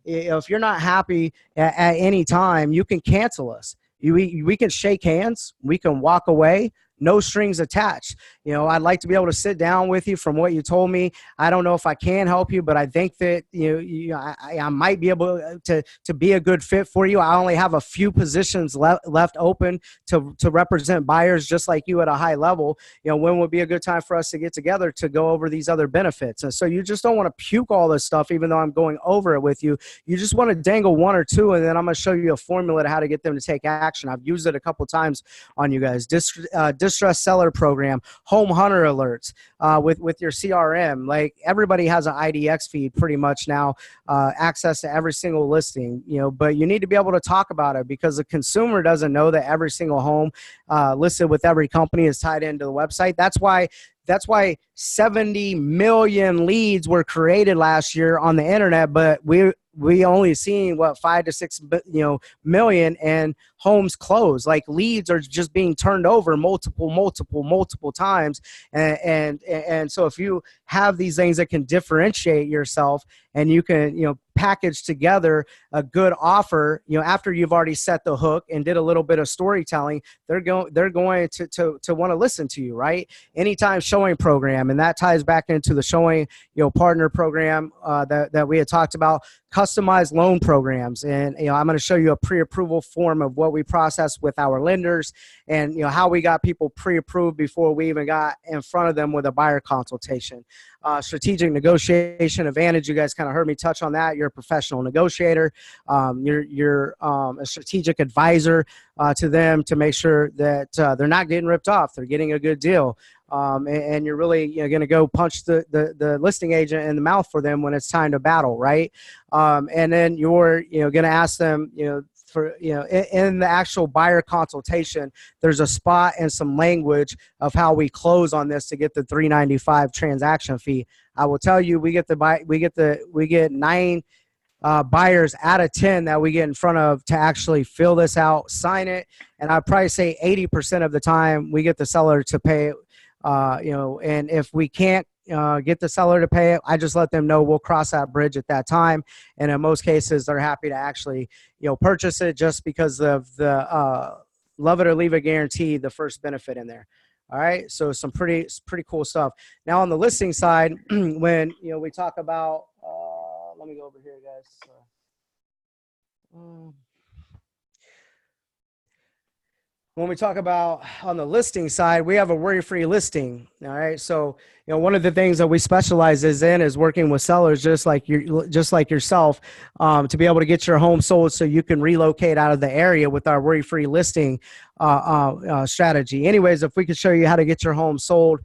If you're not happy at any time, you can cancel us. We can shake hands, we can walk away, no strings attached. I'd like to be able to sit down with you. From what you told me, I don't know if I can help you, but I think that I might be able to be a good fit for you. I only have a few positions left open to represent buyers just like you at a high level. When would be a good time for us to get together to go over these other benefits? And so you just don't want to puke all this stuff, even though I'm going over it with you. You just want to dangle one or two, and then I'm going to show you a formula to how to get them to take action. I've used it a couple times on you guys. Distress seller program, home hunter alerts with your CRM. Like, everybody has an IDX feed pretty much now, access to every single listing, but you need to be able to talk about it, because the consumer doesn't know that every single home listed with every company is tied into the website. That's why 70 million leads were created last year on the internet, but we only seen 5 to 6 million, and homes closed. Like, leads are just being turned over multiple times. And so if you have these things that can differentiate yourself, and you can, package together a good offer, after you've already set the hook and did a little bit of storytelling, they're going to want to listen to you, right? Anytime showing program, and that ties back into the showing, partner program that we had talked about, customized loan programs. And, I'm going to show you a pre-approval form of what we process with our lenders, and, how we got people pre-approved before we even got in front of them with a buyer consultation. Strategic negotiation advantage. You guys kind of heard me touch on that. You're a professional negotiator. You're a strategic advisor to them to make sure that they're not getting ripped off. They're getting a good deal. And you're really going to go punch the listing agent in the mouth for them when it's time to battle, right? And then you're going to ask them, in the actual buyer consultation, there's a spot and some language of how we close on this to get the $395 transaction fee. I will tell you, we get 9 buyers out of 10 that we get in front of to actually fill this out, sign it, and I'd probably say 80% of the time we get the seller to pay it. And if we can't get the seller to pay it, I just let them know we'll cross that bridge at that time. And in most cases, they're happy to actually, purchase it just because of the love it or leave it guarantee, the first benefit in there. All right. So some pretty cool stuff. Now on the listing side, when, we talk about, let me go over here, guys. When we talk about on the listing side, we have a worry-free listing. All right. So, one of the things that we specialize in is working with sellers just like yourself, to be able to get your home sold so you can relocate out of the area with our worry-free listing strategy. Anyways, if we could show you how to get your home sold,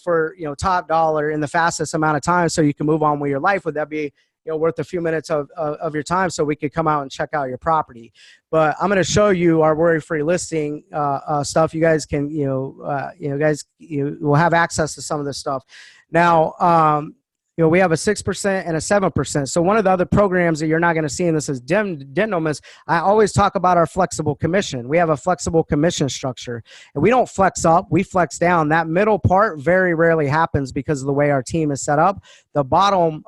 for, top dollar in the fastest amount of time so you can move on with your life, would that be worth a few minutes of your time so we could come out and check out your property? But I'm going to show you our worry-free listing stuff. You guys can, you will have access to some of this stuff. Now, we have a 6% and a 7%. So one of the other programs that you're not going to see in this is Denim is I always talk about our flexible commission. We have a flexible commission structure, and we don't flex up, we flex down. That middle part very rarely happens because of the way our team is set up. The bottom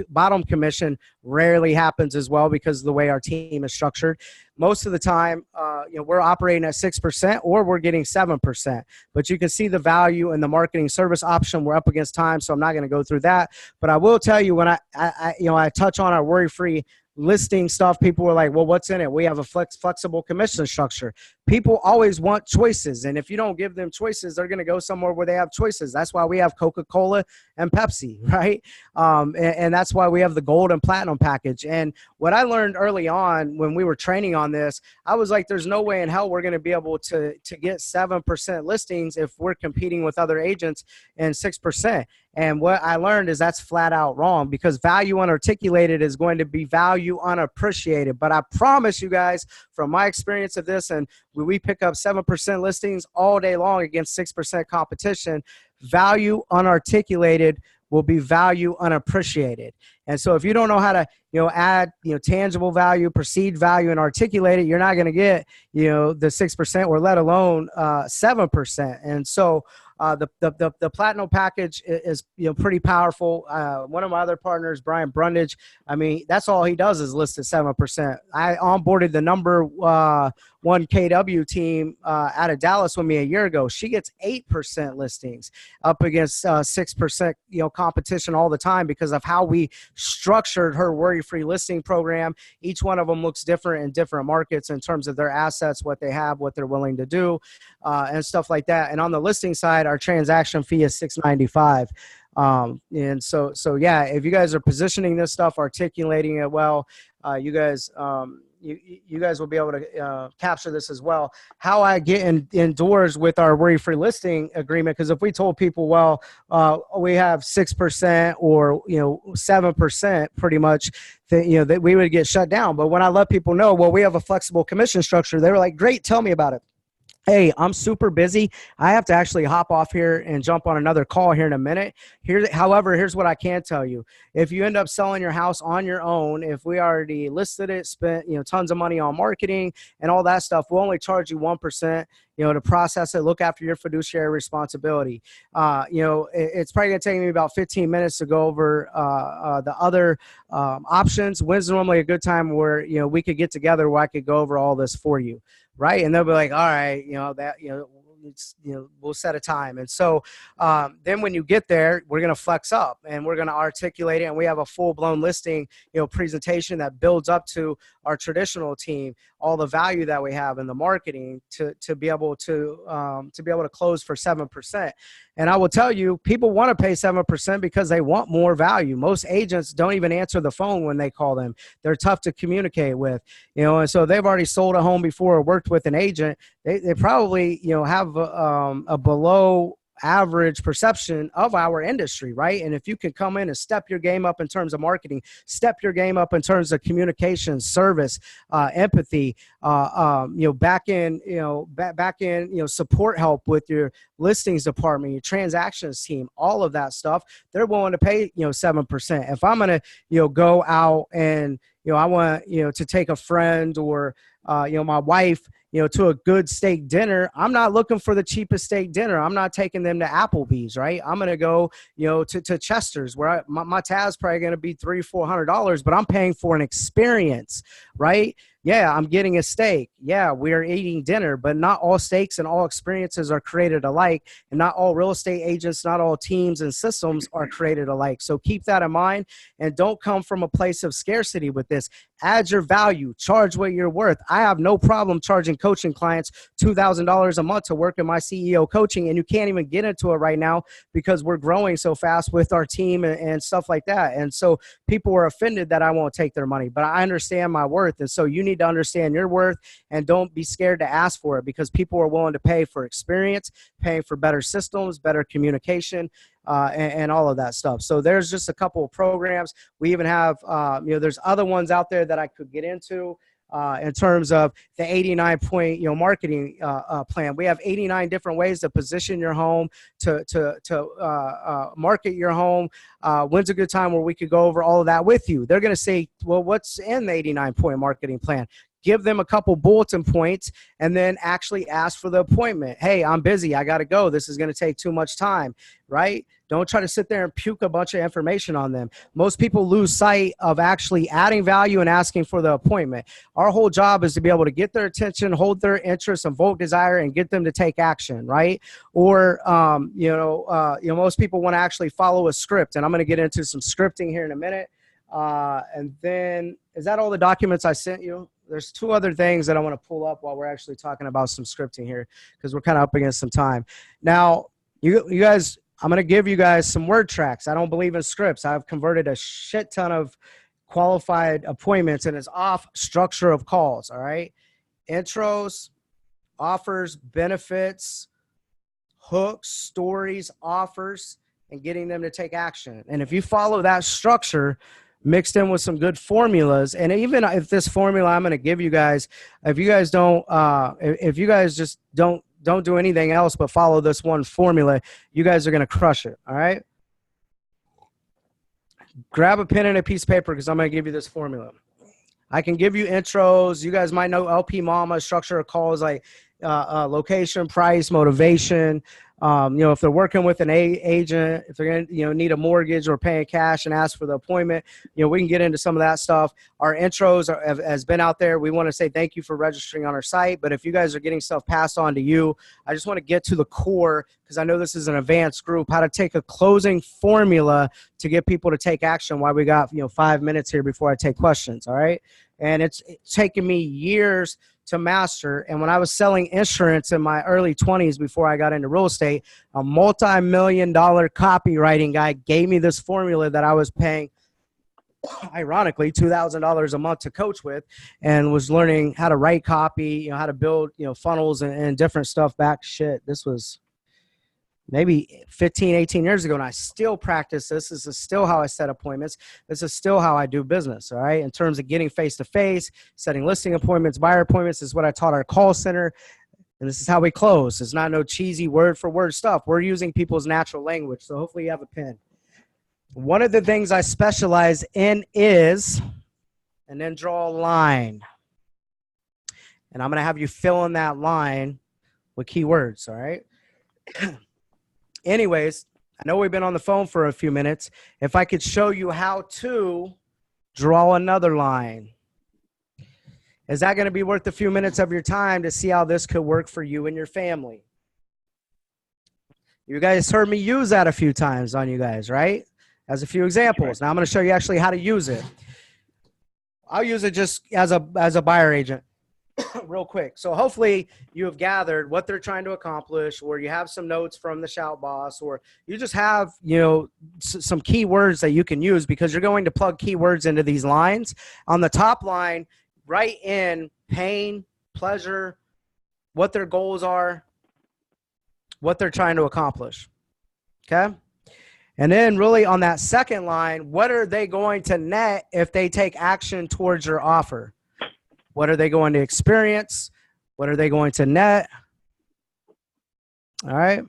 bottom commission rarely happens as well because of the way our team is structured. Most of the time, we're operating at 6% or we're getting 7%. But you can see the value in the marketing service option. We're up against time, so I'm not going to go through that. But I will tell you, when I touch on our worry-free listing stuff, people were like, well, what's in it? We have a flexible commission structure. People always want choices, and if you don't give them choices, they're going to go somewhere where they have choices. That's why we have Coca-Cola and Pepsi, right? And that's why we have the gold and platinum package. And what I learned early on when we were training on this, I was like, there's no way in hell we're going to be able to get 7% listings if we're competing with other agents and 6%. And what I learned is that's flat out wrong, because value unarticulated is going to be value unappreciated. But I promise you guys, from my experience of this, and we pick up 7% listings all day long against 6% competition, value unarticulated will be value unappreciated. And so if you don't know how to, add, tangible value, perceived value, and articulate it, you're not going to get, the 6% or let alone 7%. And so the platinum package is pretty powerful. One of my other partners, Brian Brundage, I mean, that's all he does is list at 7%. I onboarded the number 1 one KW team out of Dallas with me a year ago. She gets 8% listings up against 6%, competition all the time because of how we structured her worry-free listing program. Each one of them looks different in different markets in terms of their assets, what they have, what they're willing to do, and stuff like that. And on the listing side, our transaction fee is $695. And so yeah, if you guys are positioning this stuff, articulating it well, you guys will be able to capture this as well. How I get indoors with our worry-free listing agreement, because if we told people, well, we have 6% or 7%, pretty much, that we would get shut down. But when I let people know, well, we have a flexible commission structure, they were like, great, tell me about it. Hey, I'm super busy. I have to actually hop off here and jump on another call here in a minute. However, here's what I can tell you. If you end up selling your house on your own, if we already listed it, spent tons of money on marketing and all that stuff, we'll only charge you 1%, to process it, look after your fiduciary responsibility. It's probably going to take me about 15 minutes to go over the other options. When's normally a good time where, we could get together where I could go over all this for you. Right. And they'll be like, all right, we'll set a time. And so then when you get there, we're going to flex up and we're going to articulate it. And we have a full blown listing, presentation that builds up to our traditional team, all the value that we have in the marketing to be able to close for 7%. And I will tell you, people want to pay 7% because they want more value. Most agents don't even answer the phone when they call them. They're tough to communicate with, and so they've already sold a home before or worked with an agent. They probably, have a below average perception of our industry, right? And if you can come in and step your game up in terms of marketing, step your game up in terms of communication, service, empathy, back in support help with your listings department, your transactions team, all of that stuff, they're willing to pay 7%. If I'm gonna go out and I want to take a friend or my wife to a good steak dinner, I'm not looking for the cheapest steak dinner. I'm not taking them to Applebee's, right? I'm going to go, to Chester's where my tab's probably going to be $300-400, but I'm paying for an experience, right? Yeah, I'm getting a steak. Yeah, we're eating dinner, but not all steaks and all experiences are created alike. And not all real estate agents, not all teams and systems are created alike. So keep that in mind and don't come from a place of scarcity with this. Add your value, charge what you're worth. I have no problem charging coaching clients $2,000 a month to work in my CEO coaching, and you can't even get into it right now because we're growing so fast with our team and stuff like that. And so people are offended that I won't take their money, but I understand my worth. And so you need to understand your worth and don't be scared to ask for it because people are willing to pay for experience, paying for better systems, better communication, and all of that stuff. So there's just a couple of programs. We even have, there's other ones out there that I could get into in terms of the 89-point, marketing plan. We have 89 different ways to position your home, to market your home. When's a good time where we could go over all of that with you? They're going to say, well, what's in the 89-point marketing plan? Give them a couple bulletin points and then actually ask for the appointment. Hey, I'm busy. I got to go. This is going to take too much time, right? Don't try to sit there and puke a bunch of information on them. Most people lose sight of actually adding value and asking for the appointment. Our whole job is to be able to get their attention, hold their interest, invoke desire, and get them to take action, right? Or, most people want to actually follow a script, and I'm going to get into some scripting here in a minute. And then, is that all the documents I sent you? There's two other things that I want to pull up while we're actually talking about some scripting here because we're kind of up against some time. Now, you guys, I'm going to give you guys some word tracks. I don't believe in scripts. I've converted a shit ton of qualified appointments and it's off structure of calls, all right? Intros, offers, benefits, hooks, stories, offers, and getting them to take action. And if you follow that structure, mixed in with some good formulas, and even if this formula I'm going to give you guys, if you guys just don't do anything else but follow this one formula, you guys are going to crush it. All right. Grab a pen and a piece of paper because I'm going to give you this formula. I can give you intros. You guys might know LP Mama, structure of calls like location, price, motivation, If they're working with an agent, if they're going to, need a mortgage or paying cash and ask for the appointment, we can get into some of that stuff. Our intros has been out there. We want to say thank you for registering on our site. But if you guys are getting stuff passed on to you, I just want to get to the core, because I know this is an advanced group, how to take a closing formula to get people to take action while we got, 5 minutes here before I take questions. All right. And it's taken me years to master. And when I was selling insurance in my early 20s before I got into real estate, a multi-million-dollar copywriting guy gave me this formula that I was paying, ironically, $2,000 a month to coach with, and was learning how to write copy, how to build, funnels and different stuff back. This was maybe 15, 18 years ago, and I still practice this. This is still how I set appointments. This is still how I do business, all right? In terms of getting face-to-face, setting listing appointments, buyer appointments is what I taught our call center, and this is how we close. It's not no cheesy word-for-word stuff. We're using people's natural language, so hopefully you have a pen. One of the things I specialize in is, and then draw a line, and I'm going to have you fill in that line with keywords, all right? Anyways, I know we've been on the phone for a few minutes. If I could show you how to draw another line, is that going to be worth a few minutes of your time to see how this could work for you and your family? You guys heard me use that a few times on you guys, right? As a few examples. Now I'm going to show you actually how to use it. I'll use it just as a buyer agent. Real quick. So hopefully you have gathered what they're trying to accomplish, or you have some notes from the Shout Boss, or you just have, some keywords that you can use, because you're going to plug keywords into these lines. On the top line, write in pain, pleasure, what their goals are, what they're trying to accomplish. Okay. And then really on that second line, what are they going to net if they take action towards your offer? What are they going to experience? What are they going to net? All right.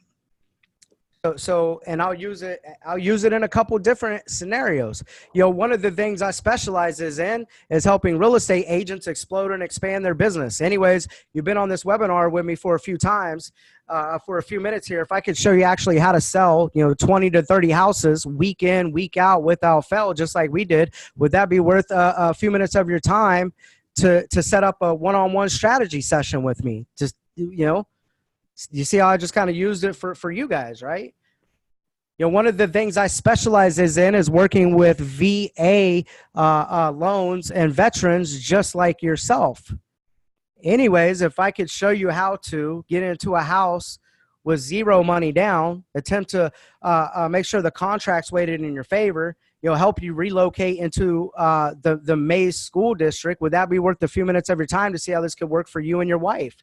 And I'll use it in a couple different scenarios. One of the things I specialize in is helping real estate agents explode and expand their business. Anyways, you've been on this webinar with me for a few times, for a few minutes here. If I could show you actually how to sell, 20 to 30 houses week in, week out without fail, just like we did, would that be worth a few minutes of your time to set up a one-on-one strategy session with me? Just, you see how I just kind of used it for you guys, right? One of the things I specialize in is working with VA loans and veterans just like yourself. Anyways, if I could show you how to get into a house with zero money down, attempt to make sure the contract's weighted in your favor, help you relocate into the Mays school district, would that be worth a few minutes of your time to see how this could work for you and your wife,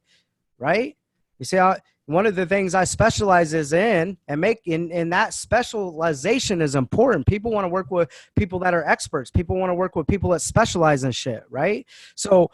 right? You see how one of the things I specialize in, and that specialization is important. People want to work with people that are experts. People want to work with people that specialize in shit, right? So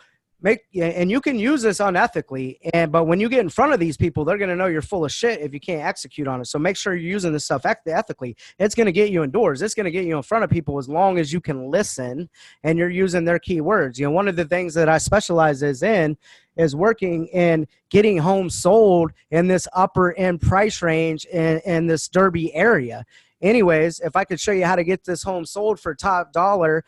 and you can use this unethically, but when you get in front of these people, they're going to know you're full of shit if you can't execute on it. So make sure you're using this stuff ethically. It's going to get you indoors. It's going to get you in front of people as long as you can listen and you're using their keywords. One of the things that I specialize in is working in getting homes sold in this upper end price range in this Derby area. Anyways, if I could show you how to get this home sold for top dollar,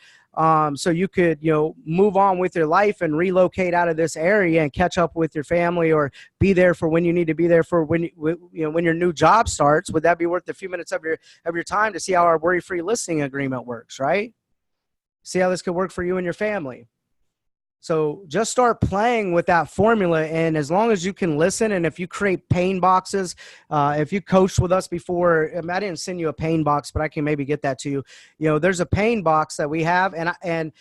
so you could, move on with your life and relocate out of this area and catch up with your family, or be there for when you need to be there for when your new job starts, would that be worth a few minutes of your time to see how our worry-free listing agreement works, right? See how this could work for you and your family. So just start playing with that formula, and as long as you can listen, and if you create pain boxes, if you coached with us before, I didn't send you a pain box, but I can maybe get that to you. There's a pain box that we have, and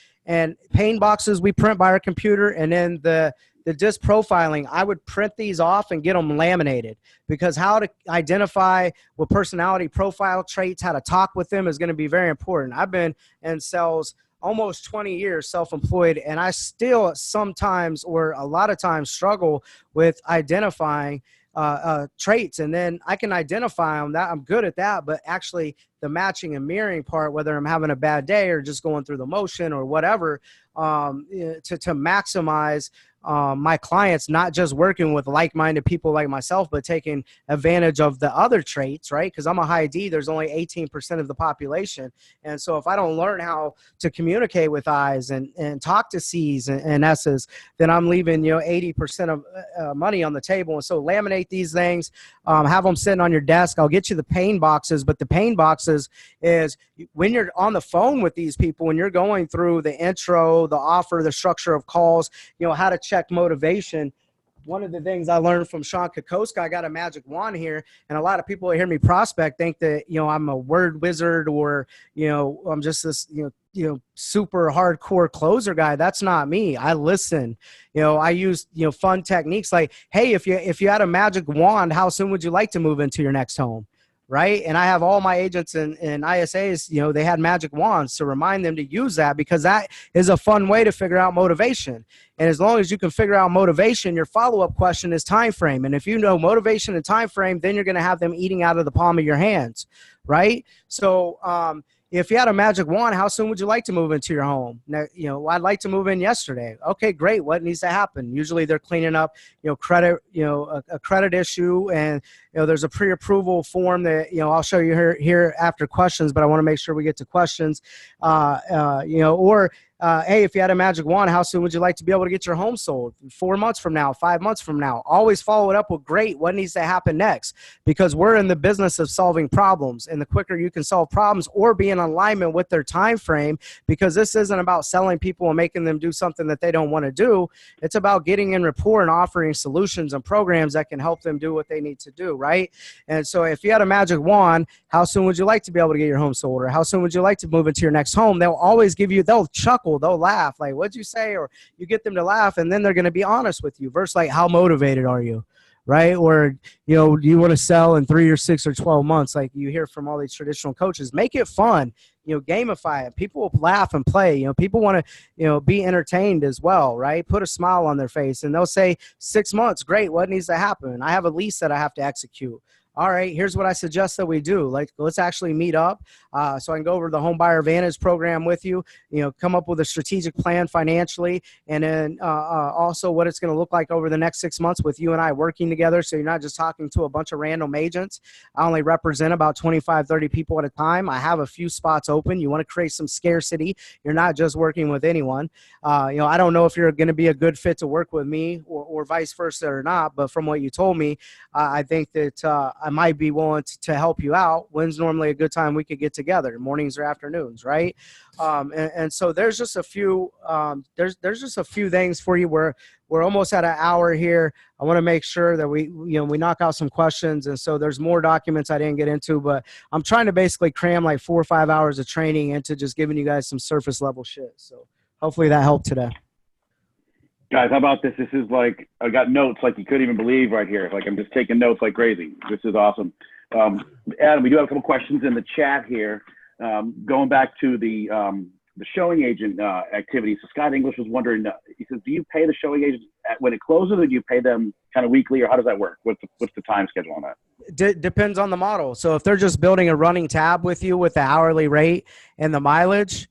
pain boxes we print by our computer, and then the disc profiling, I would print these off and get them laminated, because how to identify what personality profile traits, how to talk with them is going to be very important. I've been in sales almost 20 years self-employed, and I still sometimes, or a lot of times, struggle with identifying traits. And then I can identify them, that I'm good at that, but actually the matching and mirroring part, whether I'm having a bad day or just going through the motion or whatever, to maximize my clients not just working with like-minded people like myself, but taking advantage of the other traits, right? Because I'm a high D, there's only 18% of the population. And so if I don't learn how to communicate with I's and talk to C's and S's, then I'm leaving, 80% of money on the table. And so laminate these things, have them sitting on your desk. I'll get you the pain boxes, but the pain boxes is when you're on the phone with these people, when you're going through the intro, the offer, the structure of calls, how to check motivation. One of the things I learned from Sean Kokoska, I got a magic wand here, and a lot of people that hear me prospect think that, I'm a word wizard or, I'm just this, super hardcore closer guy. That's not me. I listen. I use, fun techniques like, hey, if you had a magic wand, how soon would you like to move into your next home? Right. And I have all my agents and ISAs, they had magic wands to remind them to use that, because that is a fun way to figure out motivation. And as long as you can figure out motivation, your follow-up question is time frame. And if you know motivation and time frame, then you're going to have them eating out of the palm of your hands. Right. So, if you had a magic wand, how soon would you like to move into your home? Now, I'd like to move in yesterday. Okay, great. What needs to happen? Usually they're cleaning up, credit, a credit issue. And, there's a pre-approval form that, I'll show you here after questions, but I want to make sure we get to questions, hey, if you had a magic wand, how soon would you like to be able to get your home sold? 4 months from now, 5 months from now. Always follow it up with great. What needs to happen next? Because we're in the business of solving problems, and the quicker you can solve problems or be in alignment with their time frame, because this isn't about selling people and making them do something that they don't want to do. It's about getting in rapport and offering solutions and programs that can help them do what they need to do, right? And so if you had a magic wand, how soon would you like to be able to get your home sold? Or how soon would you like to move into your next home? They'll always they'll chuckle, they'll laugh, like, what'd you say? Or you get them to laugh, and then they're going to be honest with you versus like, how motivated are you? Right? Or, do you want to sell in 3 or 6 or 12 months? Like you hear from all these traditional coaches. Make it fun, gamify it. People will laugh and play. People want to, be entertained as well, right? Put a smile on their face, and they'll say 6 months. Great. What needs to happen? I have a lease that I have to execute. All right, here's what I suggest that we do. Like, let's actually meet up so I can go over the Home Buyer Advantage program with you, come up with a strategic plan financially, and then also what it's going to look like over the next 6 months with you and I working together. So you're not just talking to a bunch of random agents. I only represent about 25, 30 people at a time. I have a few spots open. You want to create some scarcity. You're not just working with anyone. I don't know if you're going to be a good fit to work with me or vice versa or not, but from what you told me, I think that I might be willing to help you out. When's normally a good time we could get together? Mornings or afternoons, right? And so there's just a few there's just a few things for you. We're almost at an hour here. I want to make sure that we knock out some questions. And so there's more documents I didn't get into, but I'm trying to basically cram like 4 or 5 hours of training into just giving you guys some surface level shit. So hopefully that helped today. Guys, how about this? This is like, I got notes like you couldn't even believe right here. Like I'm just taking notes like crazy. This is awesome. Adam, we do have a couple questions in the chat here. Going back to the showing agent activity. So Scott English was wondering, he says, do you pay the showing agents when it closes, or do you pay them kind of weekly, or how does that work? What's the time schedule on that? Depends on the model. So if they're just building a running tab with you with the hourly rate and the mileage,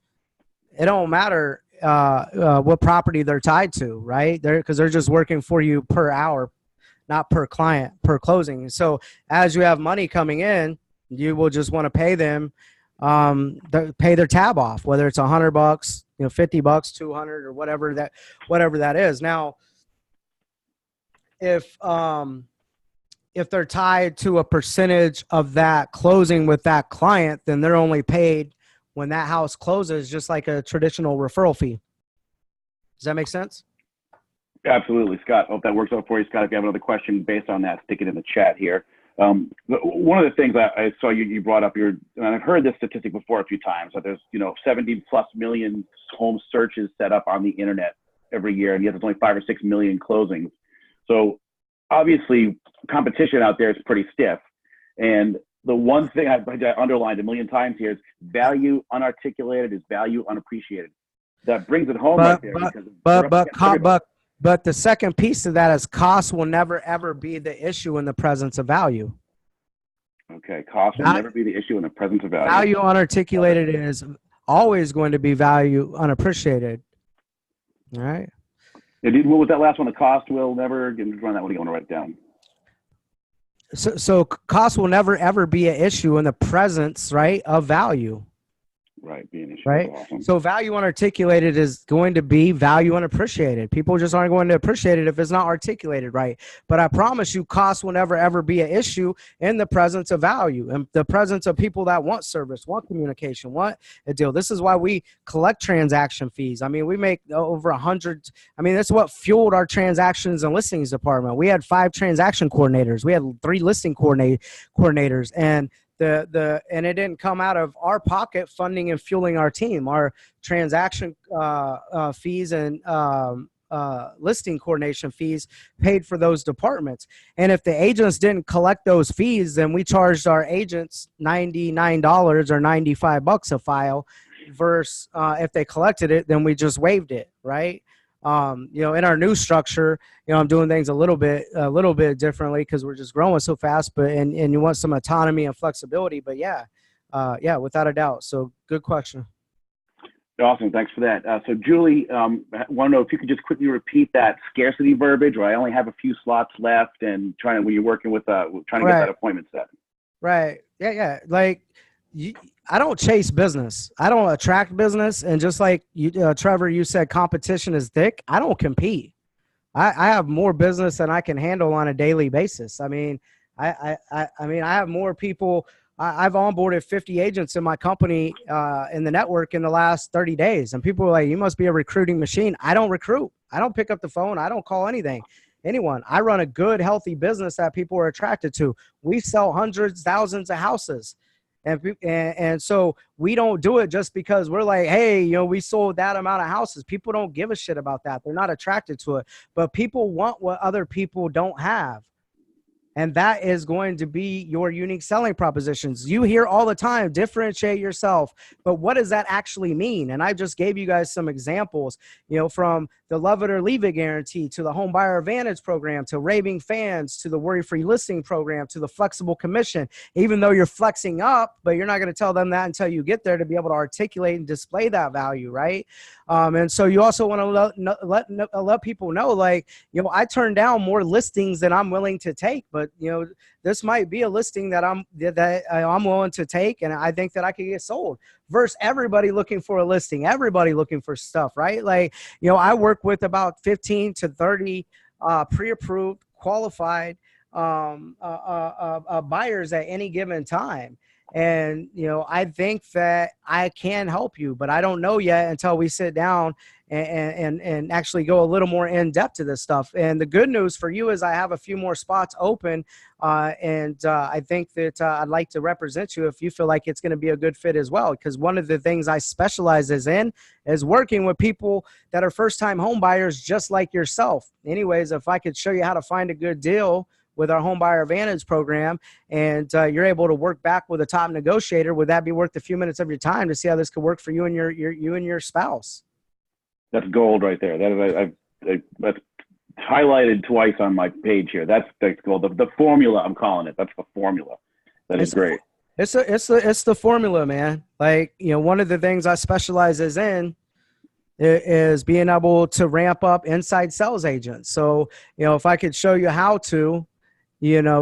it don't matter what property they're tied to, right? Because they're just working for you per hour, not per client, per closing. So as you have money coming in, you will just want to pay them, pay their tab off, whether it's $100, $50, 200, or whatever that is. Now, if they're tied to a percentage of that closing with that client, then they're only paid when that house closes, just like a traditional referral fee. Does that make sense? Absolutely, Scott. Hope that works out for you, Scott. If you have another question based on that, stick it in the chat here. One of the things I saw you brought up, and I've heard this statistic before a few times, that there's 70+ million home searches set up on the internet every year, and yet there's only 5 or 6 million closings. So obviously, competition out there is pretty stiff. And the one thing I underlined a million times here is value unarticulated is value unappreciated. That brings it home right there. But the second piece of that is cost will never, ever be the issue in the presence of value. Okay, cost will never be the issue in the presence of value. Value unarticulated is always going to be value unappreciated. All right. What was that last one? The cost will never, run that one, you want to write it down. So cost will never ever be an issue in the presence, right, of value. Right, be an issue. Right. Awesome. So value unarticulated is going to be value unappreciated. People just aren't going to appreciate it if it's not articulated right. But I promise you, cost will never ever be an issue in the presence of value and the presence of people that want service, want communication, want a deal. This is why we collect transaction fees. I mean, we make over 100. I mean, that's what fueled our transactions and listings department. We had 5 transaction coordinators. We had 3 listing coordinators, and and it didn't come out of our pocket funding and fueling our team. Our transaction fees and listing coordination fees paid for those departments. And if the agents didn't collect those fees, then we charged our agents $99 or $95 a file versus if they collected it, then we just waived it, right? In our new structure, I'm doing things a little bit differently because we're just growing so fast, but, and you want some autonomy and flexibility, but yeah, without a doubt. So good question. Awesome. Thanks for that. So Julie, want to know if you could just quickly repeat that scarcity verbiage, or I only have a few slots left, and when you're working with, trying to get that appointment set. Right. Yeah. Like, I don't chase business. I don't attract business. And just like you, Trevor, you said competition is thick. I don't compete. I have more business than I can handle on a daily basis. I mean, I have more people. I've onboarded 50 agents in my company in the network in the last 30 days. And people are like, you must be a recruiting machine. I don't recruit. I don't pick up the phone. I don't call anyone. I run a good, healthy business that people are attracted to. We sell hundreds, thousands of houses. And so we don't do it just because we're like, hey, we sold that amount of houses. People don't give a shit about that. They're not attracted to it. But people want what other people don't have. And that is going to be your unique selling propositions. You hear all the time, differentiate yourself. But what does that actually mean? And I just gave you guys some examples, from the love it or leave it guarantee to the home buyer advantage program, to raving fans, to the worry-free listing program, to the flexible commission. Even though you're flexing up, but you're not going to tell them that until you get there to be able to articulate and display that value, right? And so you also want to let people know, like, I turn down more listings than I'm willing to take, but this might be a listing that I'm willing to take, and I think that I could get sold. Versus everybody looking for a listing, everybody looking for stuff, right? Like, I work with about 15 to 30 pre-approved, qualified buyers at any given time. And, I think that I can help you, but I don't know yet until we sit down and actually go a little more in depth to this stuff. And the good news for you is I have a few more spots open. And I think that I'd like to represent you if you feel like it's going to be a good fit as well. Because one of the things I specialize in is working with people that are first-time home buyers just like yourself. Anyways, if I could show you how to find a good deal with our home buyer advantage program, and you're able to work back with a top negotiator, would that be worth a few minutes of your time to see how this could work for you and your spouse? That's gold right there. That's highlighted twice on my page here. That's gold. The formula, I'm calling it. That's the formula. That is great. It's the formula, man. Like, one of the things I specialize in is being able to ramp up inside sales agents. So, if I could show you how to,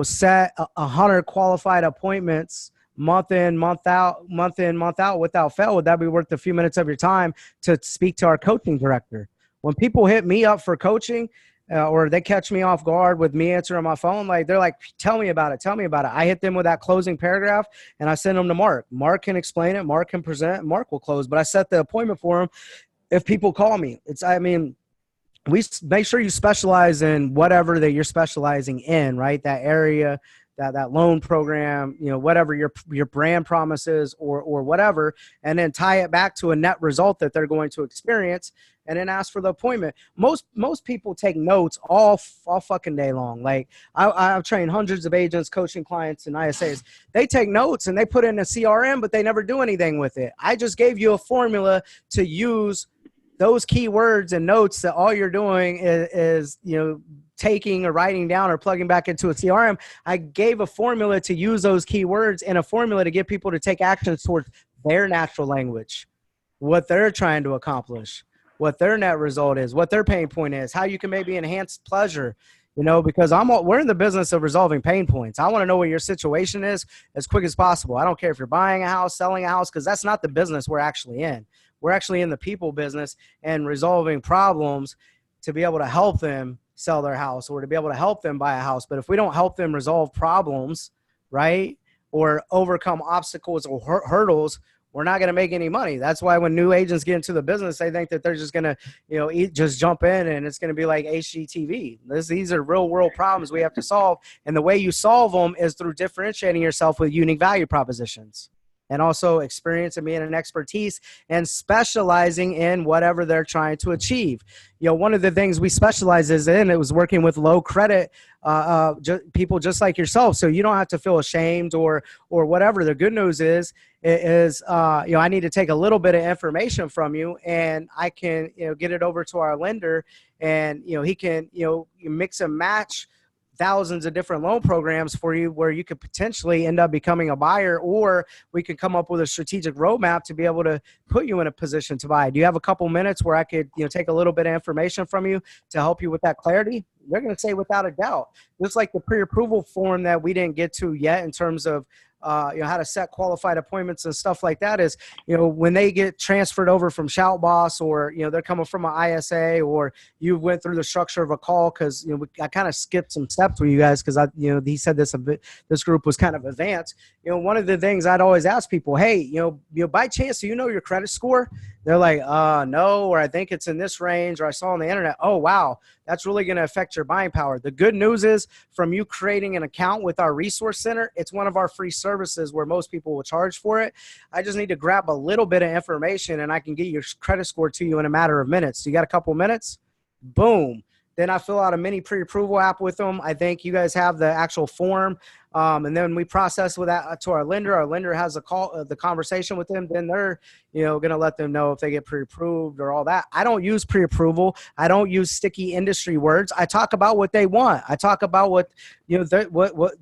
set 100 qualified appointments month in, month out without fail, would that be worth a few minutes of your time to speak to our coaching director? When people hit me up for coaching or they catch me off guard with me answering my phone, like, they're like, tell me about it. I hit them with that closing paragraph and I send them to Mark. Mark can explain it. Mark can present. Mark will close, but I set the appointment for them if people call me. We make sure you specialize in whatever that you're specializing in, right? That area, that loan program, whatever your brand promises or whatever, and then tie it back to a net result that they're going to experience, and then ask for the appointment. Most people take notes all fucking day long. Like, I've trained hundreds of agents, coaching clients and ISAs. They take notes and they put in a CRM, but they never do anything with it. I just gave you a formula to use those keywords and notes that all you're doing is taking or writing down or plugging back into a CRM. I gave a formula to use those keywords and a formula to get people to take actions towards their natural language, what they're trying to accomplish. what their net result is, what their pain point is, how you can maybe enhance pleasure, because we're in the business of resolving pain points. I want to know what your situation is as quick as possible. I don't care if you're buying a house, selling a house, because that's not the business we're actually in. We're actually in the people business and resolving problems to be able to help them sell their house or to be able to help them buy a house. But if we don't help them resolve problems, right, or overcome obstacles or hurdles, we're not going to make any money. That's why when new agents get into the business, they think that they're just going to, just jump in and it's going to be like HGTV. These are real world problems we have to solve. And the way you solve them is through differentiating yourself with unique value propositions, and also experience and being an expertise and specializing in whatever they're trying to achieve. One of the things we specialize in, it was working with low credit people just like yourself. So you don't have to feel ashamed or whatever. The good news is I need to take a little bit of information from you and I can, get it over to our lender and, he can, mix and match thousands of different loan programs for you where you could potentially end up becoming a buyer, or we could come up with a strategic roadmap to be able to put you in a position to buy. Do you have a couple minutes where I could, take a little bit of information from you to help you with that clarity? They're going to say without a doubt. Just like the pre-approval form that we didn't get to yet in terms of how to set qualified appointments and stuff like that is, when they get transferred over from Shout Boss or, they're coming from an ISA or you went through the structure of a call. Cause I kind of skipped some steps with you guys. Cause he said this group was kind of advanced. One of the things I'd always ask people, hey, by chance, do you know your credit score? They're like, no, or I think it's in this range, or I saw on the internet. Oh, wow. That's really going to affect your buying power. The good news is from you creating an account with our resource center, it's one of our free services where most people will charge for it. I just need to grab a little bit of information and I can get your credit score to you in a matter of minutes. You got a couple minutes? Boom. Then I fill out a mini pre-approval app with them. I think you guys have the actual form. And then we process with that to our lender. Our lender has the conversation with them. Then they're, going to let them know if they get pre-approved or all that. I don't use pre-approval. I don't use sticky industry words. I talk about what they want. I talk about what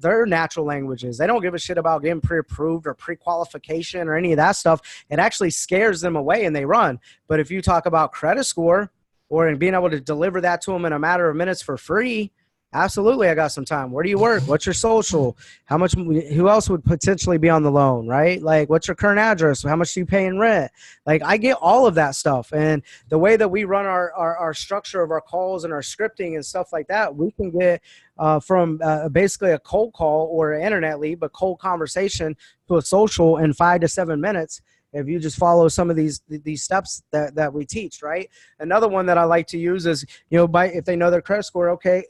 their natural language is. They don't give a shit about getting pre-approved or pre-qualification or any of that stuff. It actually scares them away and they run. But if you talk about credit score or being able to deliver that to them in a matter of minutes for free, absolutely, I got some time. Where do you work? What's your social? How much? Who else would potentially be on the loan, right? Like, what's your current address? How much do you pay in rent? Like, I get all of that stuff. And the way that we run our structure of our calls and our scripting and stuff like that, we can get from basically a cold call or an internet lead, but cold conversation to a social in 5 to 7 minutes. If you just follow some of these steps that we teach, right? Another one that I like to use is, if they know their credit score, okay,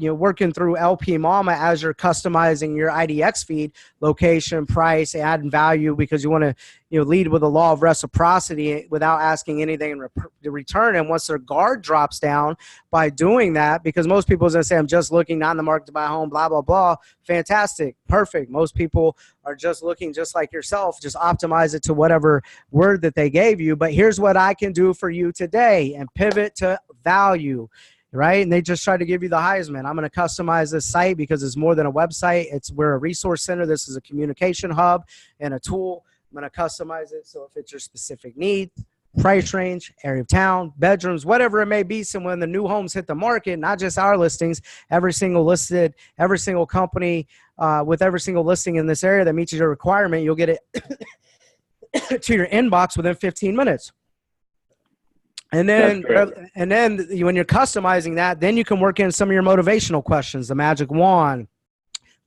working through LP Mama as you're customizing your IDX feed, location, price, adding value, because you want to, lead with the law of reciprocity without asking anything in return. And once their guard drops down by doing that, because most people are going to say, I'm just looking, not in the market to buy a home, blah, blah, blah. Fantastic. Perfect. Most people are just looking just like yourself. Just optimize it to whatever word that they gave you. But here's what I can do for you today, and pivot to value. Right? And they just try to give you the Heisman. I'm going to customize this site because it's more than a website. We're a resource center. This is a communication hub and a tool. I'm going to customize it so it fits your specific needs, price range, area of town, bedrooms, whatever it may be. So when the new homes hit the market, not just our listings, every single company with every single listing in this area that meets your requirement, you'll get it to your inbox within 15 minutes. And then when you're customizing that, then you can work in some of your motivational questions, the magic wand,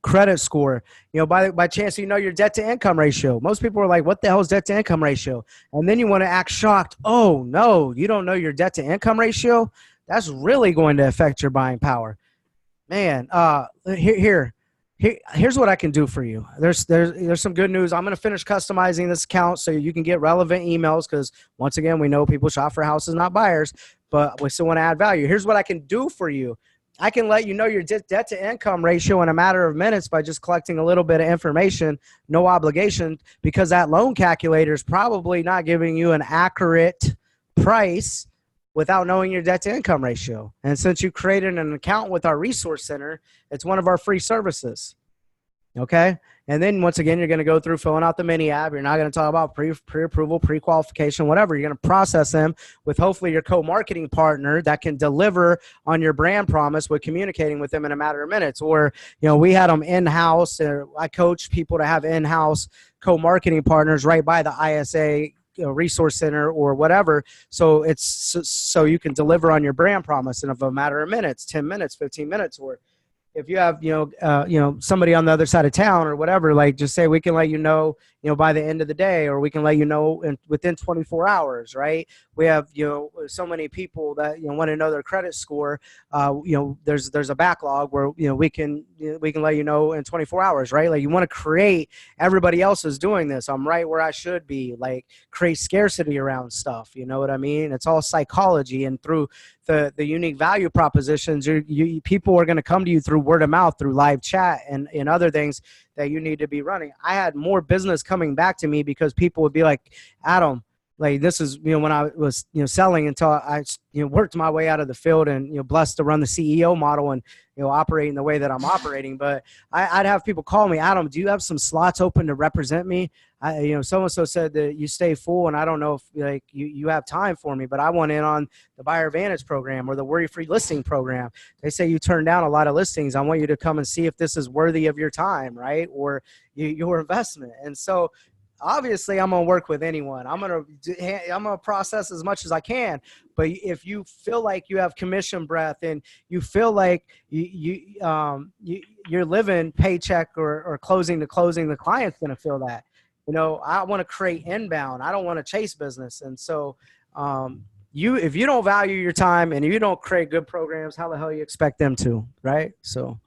credit score, by chance, your debt to income ratio. Most people are like, what the hell is debt to income ratio? And then you want to act shocked. Oh no, you don't know your debt to income ratio? That's really going to affect your buying power. Man, here's what I can do for you. There's some good news. I'm going to finish customizing this account so you can get relevant emails, because once again, we know people shop for houses, not buyers, but we still want to add value. Here's what I can do for you. I can let you know your debt to income ratio in a matter of minutes by just collecting a little bit of information, no obligation, because that loan calculator is probably not giving you an accurate price without knowing your debt to income ratio. And since you created an account with our resource center, it's one of our free services. Okay. And then once again, you're going to go through filling out the mini app. You're not going to talk about pre-approval, pre-qualification, whatever. You're going to process them with hopefully your co-marketing partner that can deliver on your brand promise with communicating with them in a matter of minutes. Or, we had them in-house. I coach people to have in-house co-marketing partners right by the ISA resource center or whatever. So so you can deliver on your brand promise in a matter of minutes, 10 minutes, 15 minutes, or if you have, somebody on the other side of town or whatever, like just say, we can let you know, by the end of the day, or we can let you know within 24 hours, right? We have, so many people that, want to know their credit score. There's a backlog where, we can let you know in 24 hours, right? Like you want to create, everybody else is doing this. I'm right where I should be, like create scarcity around stuff. You know what I mean? It's all psychology, and through the unique value propositions, people are going to come to you through word of mouth, through live chat, and other things that you need to be running. I had more business coming back to me because people would be like, Adam, like this is, when I was, selling until I, worked my way out of the field and, blessed to run the CEO model and, operating the way that I'm operating. But I'd have people call me, Adam, do you have some slots open to represent me? So-and-so said that you stay full, and I don't know if like you have time for me, but I want in on the Buyer Advantage program or the Worry-Free Listing program. They say you turn down a lot of listings. I want you to come and see if this is worthy of your time, right? Or your investment. And so obviously I'm going to work with anyone. I'm going to process as much as I can. But if you feel like you have commission breath and you feel like you're living paycheck or closing to closing, the client's going to feel that. I want to create inbound. I don't want to chase business. And so if you don't value your time and you don't create good programs, how the hell you expect them to, right? So,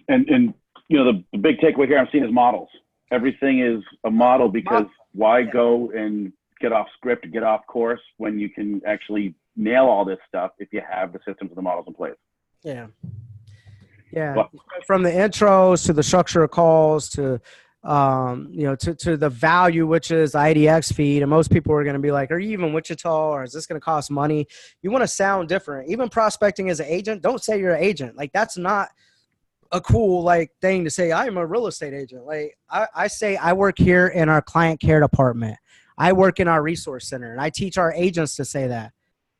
and the big takeaway here I'm seeing is models. Everything is a model, because why go and get off script, get off course, when you can actually nail all this stuff if you have the systems and the models in place? Yeah. Well, from the intros to the structure of calls to to the value, which is IDX feed. And most people are going to be like, are you even Wichita, or is this going to cost money? You want to sound different. Even prospecting as an agent, don't say you're an agent. Like that's not a cool thing to say. I'm a real estate agent. Like I say, I work here in our client care department. I work in our resource center, and I teach our agents to say that.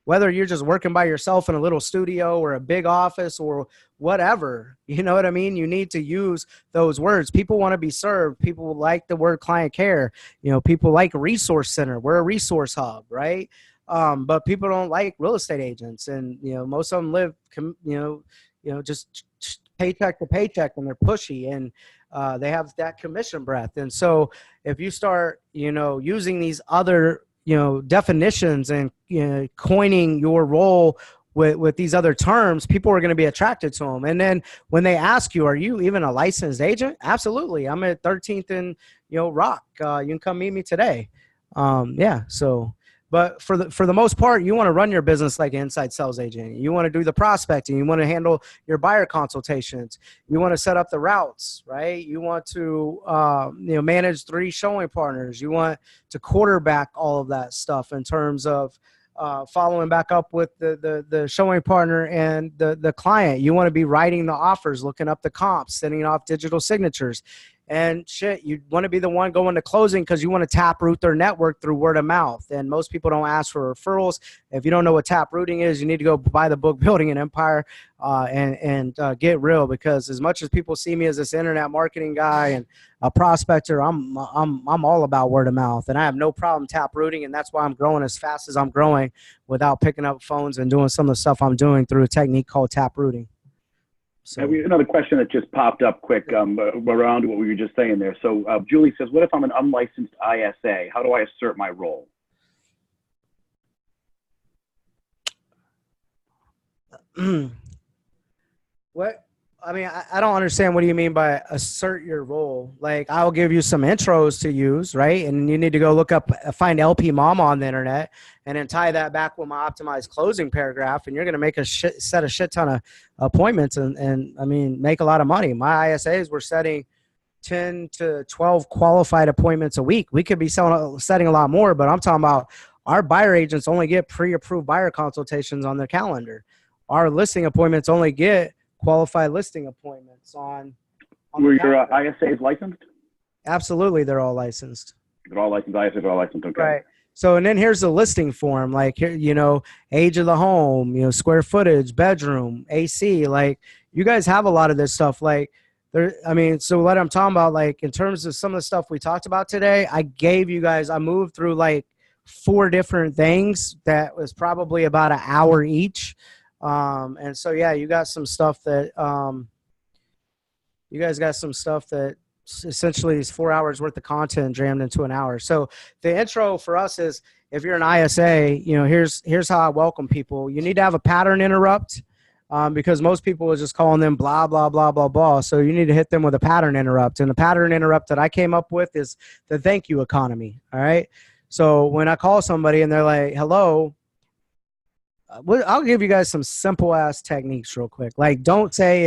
Whether you're just working by yourself in a little studio or a big office or whatever, you know what I mean? You need to use those words. People want to be served. People like the word client care. People like resource center. We're a resource hub, right? But people don't like real estate agents. And, most of them live, just paycheck to paycheck, and they're pushy, and they have that commission breath. And so if you start, using these other definitions and coining your role with these other terms, people are going to be attracted to them. And then when they ask you, are you even a licensed agent? Absolutely. I'm at 13th and Rock. You can come meet me today. So, but for the most part, you want to run your business like an inside sales agent. You want to do the prospecting. You want to handle your buyer consultations. You want to set up the routes, right? You want to manage 3 showing partners. You want to quarterback all of that stuff in terms of following back up with the showing partner and the client. You want to be writing the offers, looking up the comps, sending off digital signatures. And shit, you want to be the one going to closing because you want to tap root their network through word of mouth. And most people don't ask for referrals. If you don't know what tap rooting is, you need to go buy the book Building an Empire and get real. Because as much as people see me as this internet marketing guy and a prospector, I'm all about word of mouth, and I have no problem tap rooting. And that's why I'm growing as fast as I'm growing without picking up phones and doing some of the stuff I'm doing through a technique called tap rooting. So we have another question that just popped up quick around what we were just saying there. So Julie says, what if I'm an unlicensed ISA? How do I assert my role? What? I mean, I don't understand. What do you mean by assert your role? Like, I'll give you some intros to use, right? And you need to go look up, find LP Mama on the internet, and then tie that back with my optimized closing paragraph. And you're going to make a shit ton of appointments and I mean, make a lot of money. My ISAs were setting 10 to 12 qualified appointments a week. We could be setting a lot more, but I'm talking about our buyer agents only get pre-approved buyer consultations on their calendar. Our listing appointments only get qualified listing appointments on on the Were your calendar. ISAs licensed? Absolutely, they're all licensed. They're all licensed. ISAs are all licensed. Okay. Right. So, and then here's the listing form, like here, age of the home, square footage, bedroom, AC. Like you guys have a lot of this stuff. Like there, I mean, so what I'm talking about, like in terms of some of the stuff we talked about today, I moved through like 4 different things that was probably about an hour each. And so, yeah, you got some stuff that, you guys got some stuff that essentially is 4 hours worth of content jammed into an hour. So the intro for us is, if you're an ISA, here's how I welcome people. You need to have a pattern interrupt, because most people are just calling them blah, blah, blah, blah, blah. So you need to hit them with a pattern interrupt. And the pattern interrupt that I came up with is the thank you economy. All right. So when I call somebody and they're like, hello, I'll give you guys some simple ass techniques real quick. Like, don't say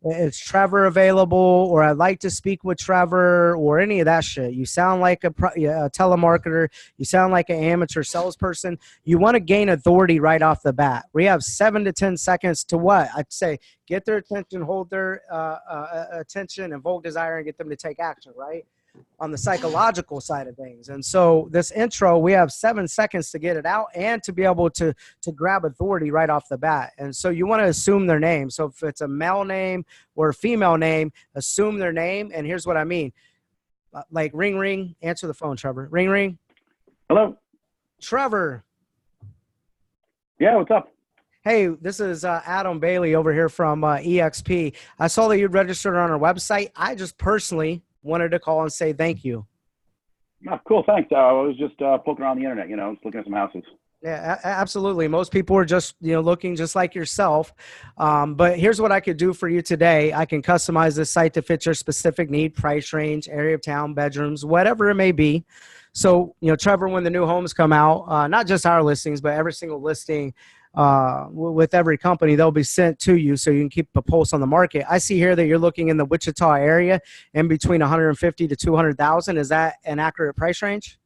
it's Trevor available, or I'd like to speak with Trevor, or any of that shit. You sound like a telemarketer. You sound like an amateur salesperson. You want to gain authority right off the bat. We have 7 to 10 seconds to what? I'd say get their attention, hold their attention, invoke desire, and get them to take action, right? On the psychological side of things. And so this intro, we have 7 seconds to get it out and to be able to grab authority right off the bat. And so you want to assume their name. So if it's a male name or a female name, assume their name. And here's what I mean. Like ring, ring, answer the phone, Trevor. Ring, ring. Hello. Trevor. Yeah, what's up? Hey, this is Adam Bailey over here from EXP. I saw that you'd registered on our website. I just personally wanted to call and say thank you. Oh, cool, thanks. I was just poking around the internet, just looking at some houses. Yeah, absolutely. Most people are just, looking just like yourself. But here's what I could do for you today. I can customize this site to fit your specific need, price range, area of town, bedrooms, whatever it may be. So, Trevor, when the new homes come out, not just our listings, but every single listing with every company, they'll be sent to you so you can keep a pulse on the market. I see here that you're looking in the Wichita area in between 150 to 200,000. Is that an accurate price range?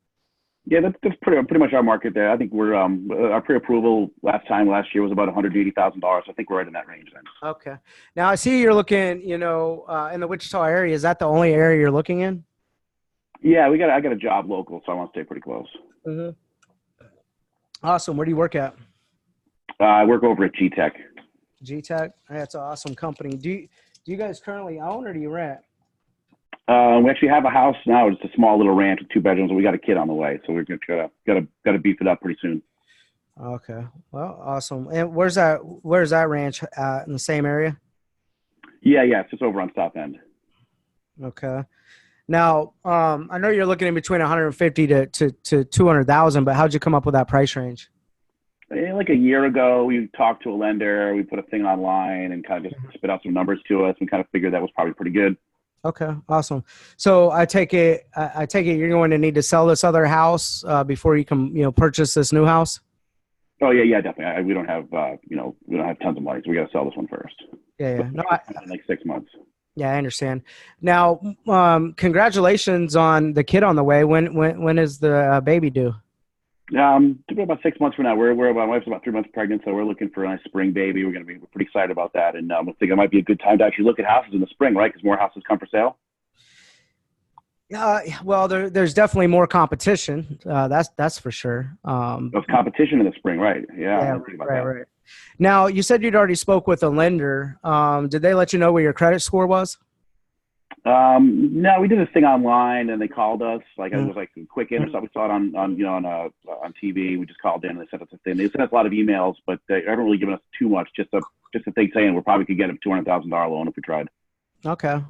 Yeah, that's pretty much our market there. I think we're our pre-approval last year was about $180,000. I think we're right in that range then. Okay. Now I see you're looking, in the Wichita area. Is that the only area you're looking in? Yeah, I got a job local, so I want to stay pretty close. Mm-hmm. Awesome. Where do you work at? I work over at G-Tech. G-Tech? That's an awesome company. Do you guys currently own, or do you rent? We actually have a house now. It's a small little ranch with 2 bedrooms, and we got a kid on the way, so we're gotta beef it up pretty soon. Okay. Well, awesome. And where's that ranch at, in the same area? Yeah, it's just over on South End. Okay. Now, I know you're looking in between 150 to 200,000, but how'd you come up with that price range? Like a year ago, we talked to a lender. We put a thing online and kind of just spit out some numbers to us and kind of figured that was probably pretty good. Okay, awesome. So I take it you're going to need to sell this other house before you can purchase this new house. Oh yeah, definitely. We don't have we don't have tons of money, so we got to sell this one first. Yeah. No, in like 6 months. Yeah, I understand. Now, congratulations on the kid on the way. When is the baby due? About 6 months from now. My wife's about 3 months pregnant, so we're looking for a nice spring baby. We're pretty excited about that, and I think it might be a good time to actually look at houses in the spring, right? Because more houses come for sale. Well, there's definitely more competition. That's for sure. There's competition in the spring, right? Yeah, right. Now, you said you'd already spoke with a lender. Did they let you know what your credit score was? No, we did this thing online, and they called us. Like it was like a quick in or something. We saw it on TV. We just called in, and they sent us a thing. They sent us a lot of emails, but they haven't really given us too much. Just a thing saying we probably could get a $200,000 loan if we tried. Okay.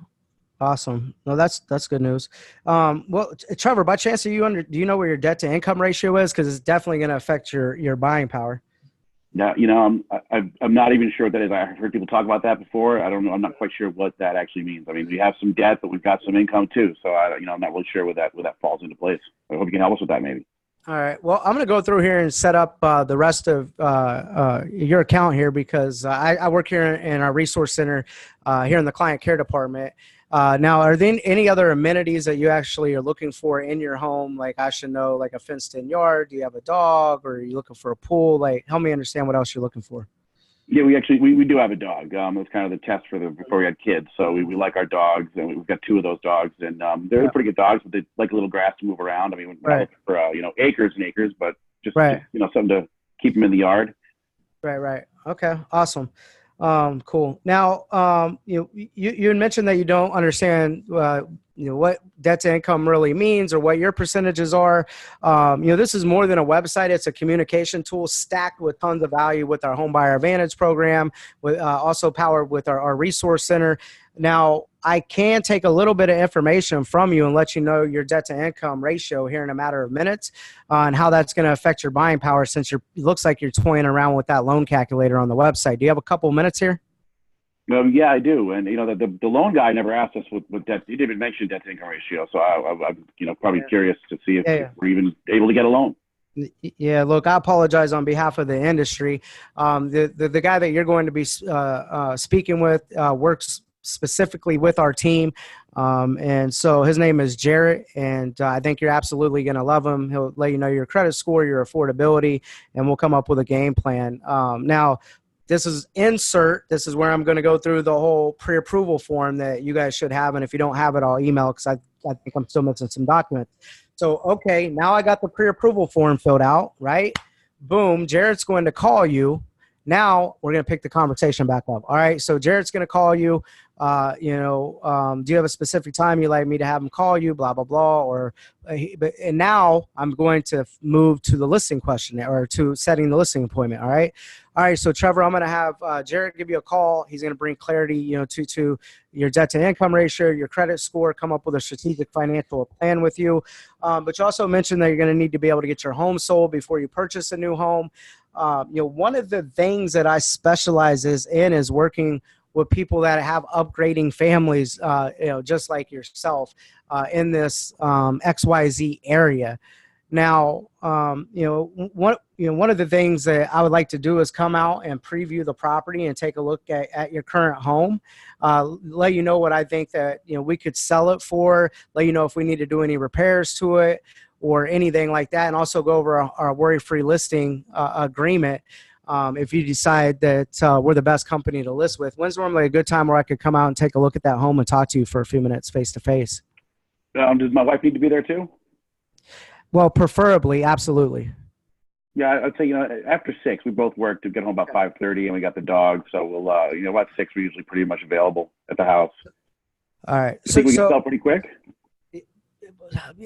Awesome. No, that's good news. Well, Trevor, by chance, do you know where your debt to income ratio is? Because it's definitely going to affect your buying power. Yeah, I'm not even sure what that is. I've heard people talk about that before. I don't know. I'm not quite sure what that actually means. I mean, we have some debt, but we've got some income too. So I'm not really sure where that falls into place. I hope you can help us with that, maybe. All right. Well, I'm going to go through here and set up the rest of your account here because I work here in our resource center here in the client care department. Now, are there any other amenities that you actually are looking for in your home? Like I should know, like a fenced-in yard. Do you have a dog, or are you looking for a pool? Like, help me understand what else you're looking for. Yeah, we do have a dog. It was kind of the test before we had kids. So we like our dogs, and we've got two of those dogs, and they're Yeah. pretty good dogs, but they like a little grass to move around. I mean, we're not Right. looking for acres and acres, but just Right. something to keep them in the yard. Right, right. Okay, awesome. Cool. Now, you had mentioned that you don't understand, what debt to income really means or what your percentages are. This is more than a website. It's a communication tool stacked with tons of value with our Home Buyer Advantage program, with also powered with our resource center. Now, I can take a little bit of information from you and let you know your debt to income ratio here in a matter of minutes and how that's going to affect your buying power since it looks like you're toying around with that loan calculator on the website. Do you have a couple of minutes here? Yeah, I do. And the loan guy never asked us what debt. He didn't even mention debt to income ratio. So I'm probably curious to see if we're even able to get a loan. Yeah, look, I apologize on behalf of the industry. The guy that you're going to be speaking with works specifically with our team. And so his name is Jarrett, and I think you're absolutely going to love him. He'll let you know your credit score, your affordability, and we'll come up with a game plan. Now, this is insert. This is where I'm going to go through the whole pre-approval form that you guys should have. And if you don't have it, I'll email because I think I'm still missing some documents. So, okay, now I got the pre-approval form filled out, right? Boom, Jared's going to call you. Now we're going to pick the conversation back up. All right, so Jared's going to call you. Do you have a specific time you'd like me to have him call you, blah, blah, blah. And now I'm going to move to the listing questionnaire or to setting the listing appointment. All right. All right. So Trevor, I'm going to have Jared give you a call. He's going to bring clarity, to your debt to income ratio, your credit score, come up with a strategic financial plan with you. But you also mentioned that you're going to need to be able to get your home sold before you purchase a new home. One of the things that I specialize in is working with people that have upgrading families, just like yourself, in this XYZ area. Now, one of the things that I would like to do is come out and preview the property and take a look at your current home, let you know what I think that we could sell it for, let you know if we need to do any repairs to it or anything like that, and also go over our worry-free listing agreement. If you decide that we're the best company to list with. When's normally a good time where I could come out and take a look at that home and talk to you for a few minutes face-to-face? Does my wife need to be there too? Well, preferably, absolutely. Yeah, I'd say, after 6, we both work to get home about 5:30 and we got the dog. So we'll, about 6, we're usually pretty much available at the house. All right. You think we can sell pretty quick?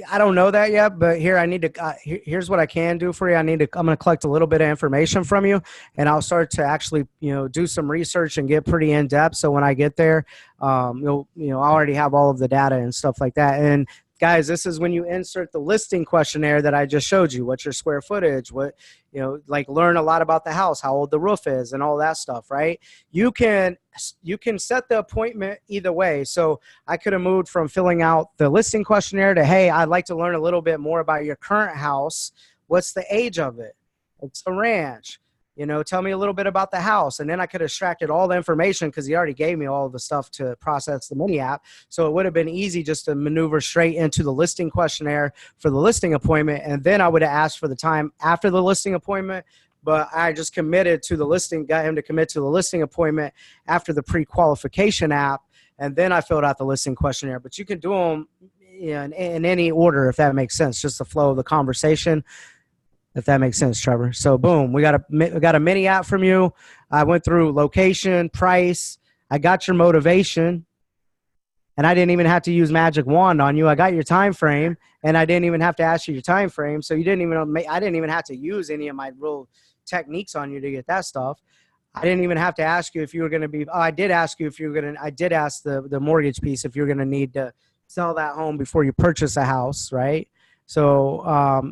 I don't know that yet, but here I need to. Here's what I can do for you. I'm going to collect a little bit of information from you, and I'll start to actually, do some research and get pretty in depth. So when I get there, I already have all of the data and stuff like that. And guys, this is when you insert the listing questionnaire that I just showed you. What's your square footage? What, learn a lot about the house, how old the roof is and all that stuff, right? You can set the appointment either way. So I could have moved from filling out the listing questionnaire to, hey, I'd like to learn a little bit more about your current house. What's the age of it? It's a ranch. Tell me a little bit about the house. And then I could have extracted all the information because he already gave me all of the stuff to process the mini app. So it would have been easy just to maneuver straight into the listing questionnaire for the listing appointment. And then I would have asked for the time after the listing appointment. But I just committed to the listing, got him to commit to the listing appointment after the pre-qualification app. And then I filled out the listing questionnaire. But you can do them in any order, if that makes sense, just the flow of the conversation. If that makes sense, Trevor. So boom, we got a mini app from you. I went through location, price. I got your motivation, and I didn't even have to use magic wand on you. I got your time frame, and I didn't even have to ask you your time frame. So I didn't even have to use any of my real techniques on you to get that stuff. I didn't even have to ask you if you were going to be. Oh, I did ask you if you were going to. I did ask the mortgage piece if you're going to need to sell that home before you purchase a house, right? So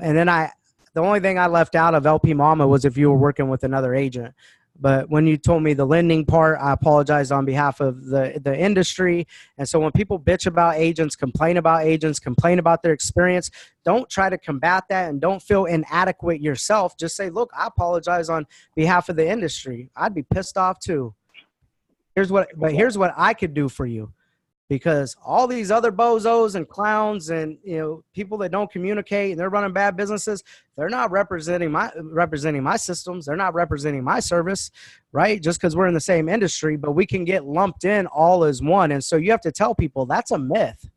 and then the only thing I left out of LP Mama was if you were working with another agent. But when you told me the lending part, I apologize on behalf of the industry. And so when people bitch about agents, complain about their experience, don't try to combat that and don't feel inadequate yourself. Just say, look, I apologize on behalf of the industry. I'd be pissed off too. Here's what I could do for you. because all these other bozos and clowns and, people that don't communicate and they're running bad businesses, they're not representing my systems. They're not representing my service, right? Just because we're in the same industry, but we can get lumped in all as one. And so you have to tell people that's a myth.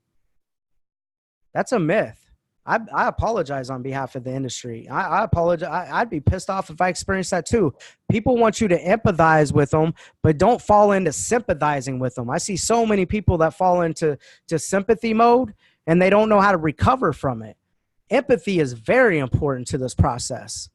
That's a myth. I apologize on behalf of the industry. I apologize. I'd be pissed off if I experienced that too. People want you to empathize with them, but don't fall into sympathizing with them. I see so many people that fall into sympathy mode and they don't know how to recover from it. Empathy is very important to this process.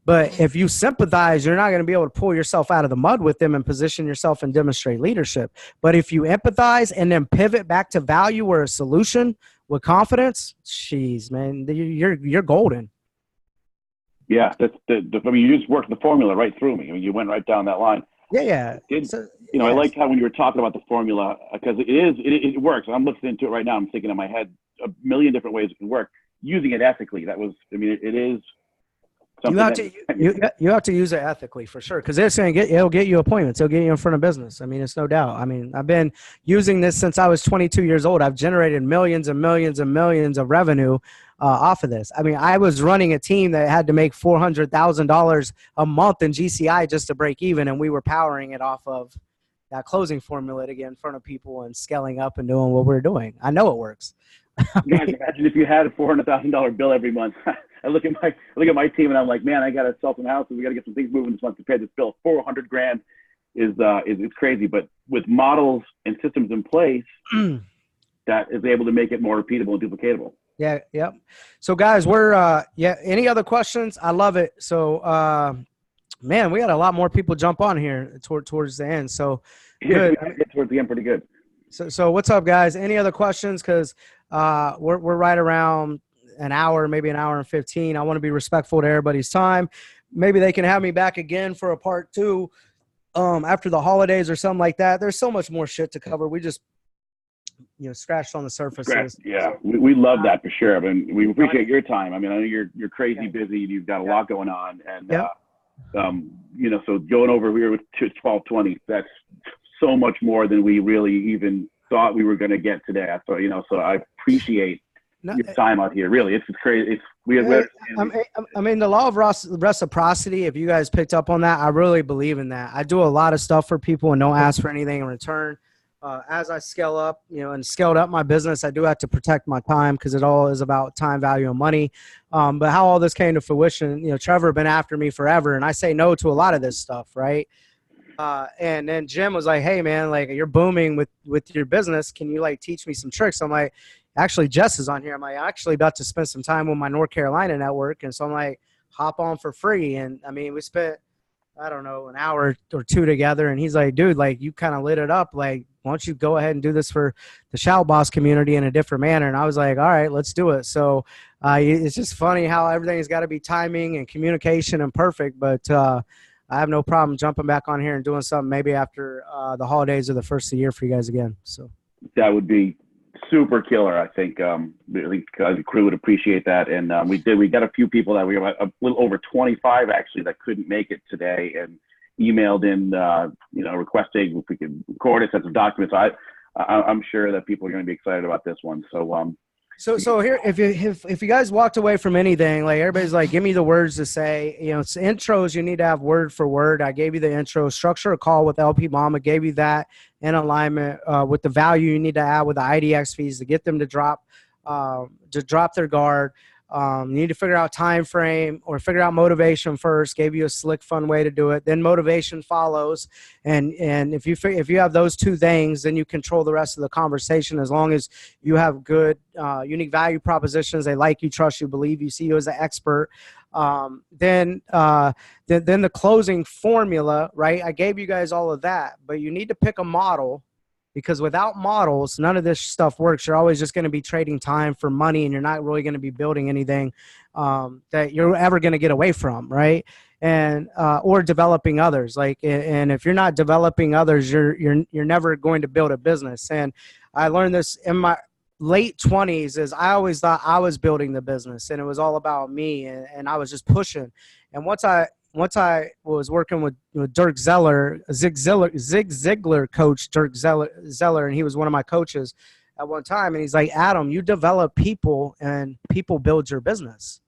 But if you sympathize, you're not going to be able to pull yourself out of the mud with them and position yourself and demonstrate leadership. But if you empathize and then pivot back to value or a solution with confidence, jeez, man, you're golden. Yeah, you just worked the formula right through me. I mean, you went right down that line. Yeah. I liked how when you were talking about the formula, because it works. I'm listening to it right now. I'm thinking in my head a million different ways it can work. Using it ethically, it is. You have to use it ethically for sure, because it'll get you appointments. It'll get you in front of business. I mean, it's no doubt. I mean, I've been using this since I was 22 years old. I've generated millions and millions and millions of revenue off of this. I mean, I was running a team that had to make $400,000 a month in GCI just to break even, and we were powering it off of that closing formula to get in front of people and scaling up and doing what we're doing. I know it works. Guys, imagine if you had a $400,000 bill every month. I look at my team and I'm like, man, I got to sell some houses. We got to get some things moving this month to pay this bill. $400,000 is crazy. But with models and systems in place, that is able to make it more repeatable and duplicatable. Yeah. Yep. So guys, we're any other questions? I love it. So man, we got a lot more people jump on here towards the end. So good. Yeah, we get towards the end pretty good. So what's up, guys? Any other questions? Because we're right around an hour, maybe an hour and 15. I want to be respectful to everybody's time. Maybe they can have me back again for a part 2 after the holidays or something like that. There's so much more shit to cover. We just scratched on the surface. Yeah, we love that for sure. I mean, we appreciate your time. I mean, I know you're crazy busy. You've got a lot going on, and so going over here with 1220, that's so much more than we really even thought we were going to get today. So I appreciate your time out here. Really, it's crazy. I mean, the law of reciprocity, if you guys picked up on that, I really believe in that. I do a lot of stuff for people and don't ask for anything in return. As I scale up, and scaled up my business, I do have to protect my time because it all is about time, value, and money. But how all this came to fruition, Trevor been after me forever, and I say no to a lot of this stuff, right? And then Jim was like, hey, man, like, you're booming with your business. Can you, teach me some tricks? I'm like, actually, Jess is on here. I'm like, actually about to spend some time with my North Carolina network. And so I'm like, hop on for free. And, I mean, we spent, I don't know, an hour or 2 together. And he's like, dude, you kind of lit it up. Like, why don't you go ahead and do this for the Shout Boss community in a different manner? And I was like, all right, let's do it. So it's just funny how everything's got to be timing and communication and perfect. But I have no problem jumping back on here and doing something maybe after the holidays or the first of the year for you guys again. So that would be super killer. I think the crew would appreciate that. And we got a few people that we have a little over 25 actually that couldn't make it today and emailed in, requesting if we could record it, send some documents. I'm sure that people are going to be excited about this one. So here, if you guys walked away from anything, like everybody's like, give me the words to say, it's intros. You need to have word for word. I gave you the intro. Structure a call with LP Mama. Gave you that in alignment with the value you need to add with the IDX fees to get them to drop their guard. You need to figure out time frame or figure out motivation first. Gave you a slick, fun way to do it. Then motivation follows. And if you have those 2 things, then you control the rest of the conversation. As long as you have good, unique value propositions, they like you, trust you, believe you, see you as an expert. Then the closing formula, right? I gave you guys all of that, but you need to pick a model. Because without models, none of this stuff works. You're always just going to be trading time for money, and you're not really going to be building anything that you're ever going to get away from, right? And or developing others. And if you're not developing others, you're never going to build a business. And I learned this in my late 20s. Is I always thought I was building the business, and it was all about me, and I was just pushing. And once I once I was working with Dirk Zeller, Zig Ziglar coach Zeller, and he was one of my coaches at one time. And he's like, Adam, you develop people and people build your business.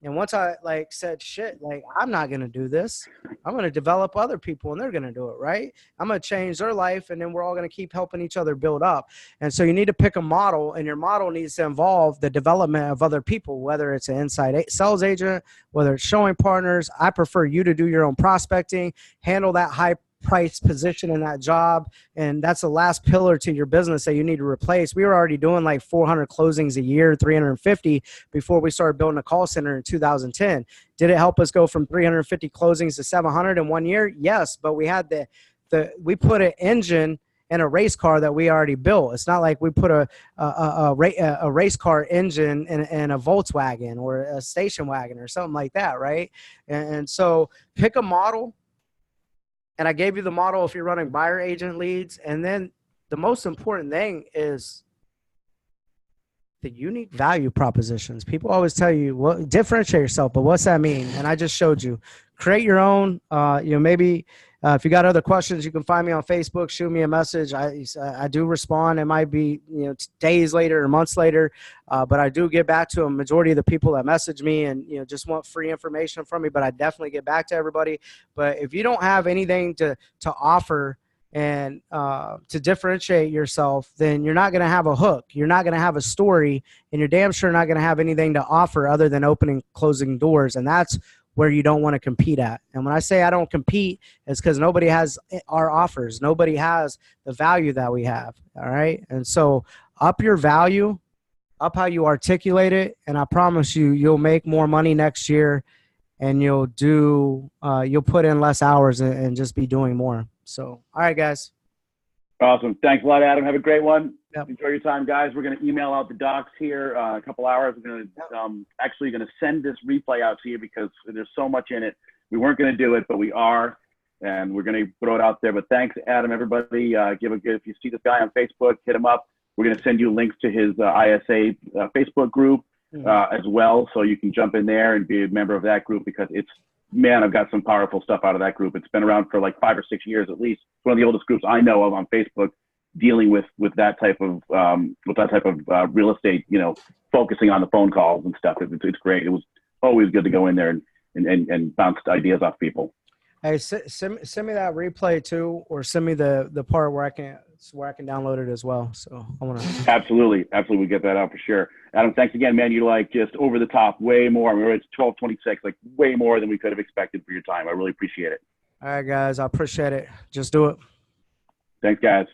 And once I like said, shit, like I'm not going to do this. I'm going to develop other people and they're going to do it. Right. I'm going to change their life. And then we're all going to keep helping each other build up. And so you need to pick a model, and your model needs to involve the development of other people, whether it's an inside sales agent, whether it's showing partners. I prefer you to do your own prospecting, handle that high price position in that job, and that's the last pillar to your business that you need to replace. We were already doing like 400 closings a year, 350 before we started building a call center in 2010. Did it help us go from 350 closings to 700 in 1 year? Yes, but we had we put an engine in a race car that we already built. It's not like we put a race car engine in a Volkswagen or a station wagon or something like that, right? And so pick a model. And I gave you the model if you're running buyer agent leads. And then the most important thing is the unique value propositions. People always tell you, well, differentiate yourself, but what's that mean? And I just showed you. Create your own. Maybe if you got other questions, you can find me on Facebook. Shoot me a message. I do respond. It might be days later or months later, but I do get back to a majority of the people that message me and just want free information from me. But I definitely get back to everybody. But if you don't have anything to offer and to differentiate yourself, then you're not going to have a hook. You're not going to have a story, and you're damn sure not going to have anything to offer other than opening, closing doors. And that's where you don't want to compete at. And when I say I don't compete, it's because nobody has our offers. Nobody has the value that we have. All right. And so up your value, up how you articulate it. And I promise you, you'll make more money next year, and you'll put in less hours and just be doing more. So, all right, guys. Awesome. Thanks a lot, Adam. Have a great one. Yep. Enjoy your time, guys. We're going to email out the docs here a couple hours. We're going to actually going to send this replay out to you because there's so much in it. We weren't going to do it, but we are, and we're going to throw it out there. But thanks, Adam, everybody. If you see this guy on Facebook, hit him up. We're going to send you links to his ISA Facebook group as well, so you can jump in there and be a member of that group because I've got some powerful stuff out of that group. It's been around for like 5 or 6 years at least. It's one of the oldest groups I know of on Facebook, dealing with that type of real estate, focusing on the phone calls and stuff. It's great. It was always good to go in there and bounce ideas off people. Hey, send me that replay too, or send me the part where I can download it as well. So I want to absolutely we get that out for sure. Adam, thanks again, man. You're like just over the top, way more. I mean, it's 12:26, like way more than we could have expected for your time. I really appreciate it. All right, guys, I appreciate it. Just do it. Thanks, guys.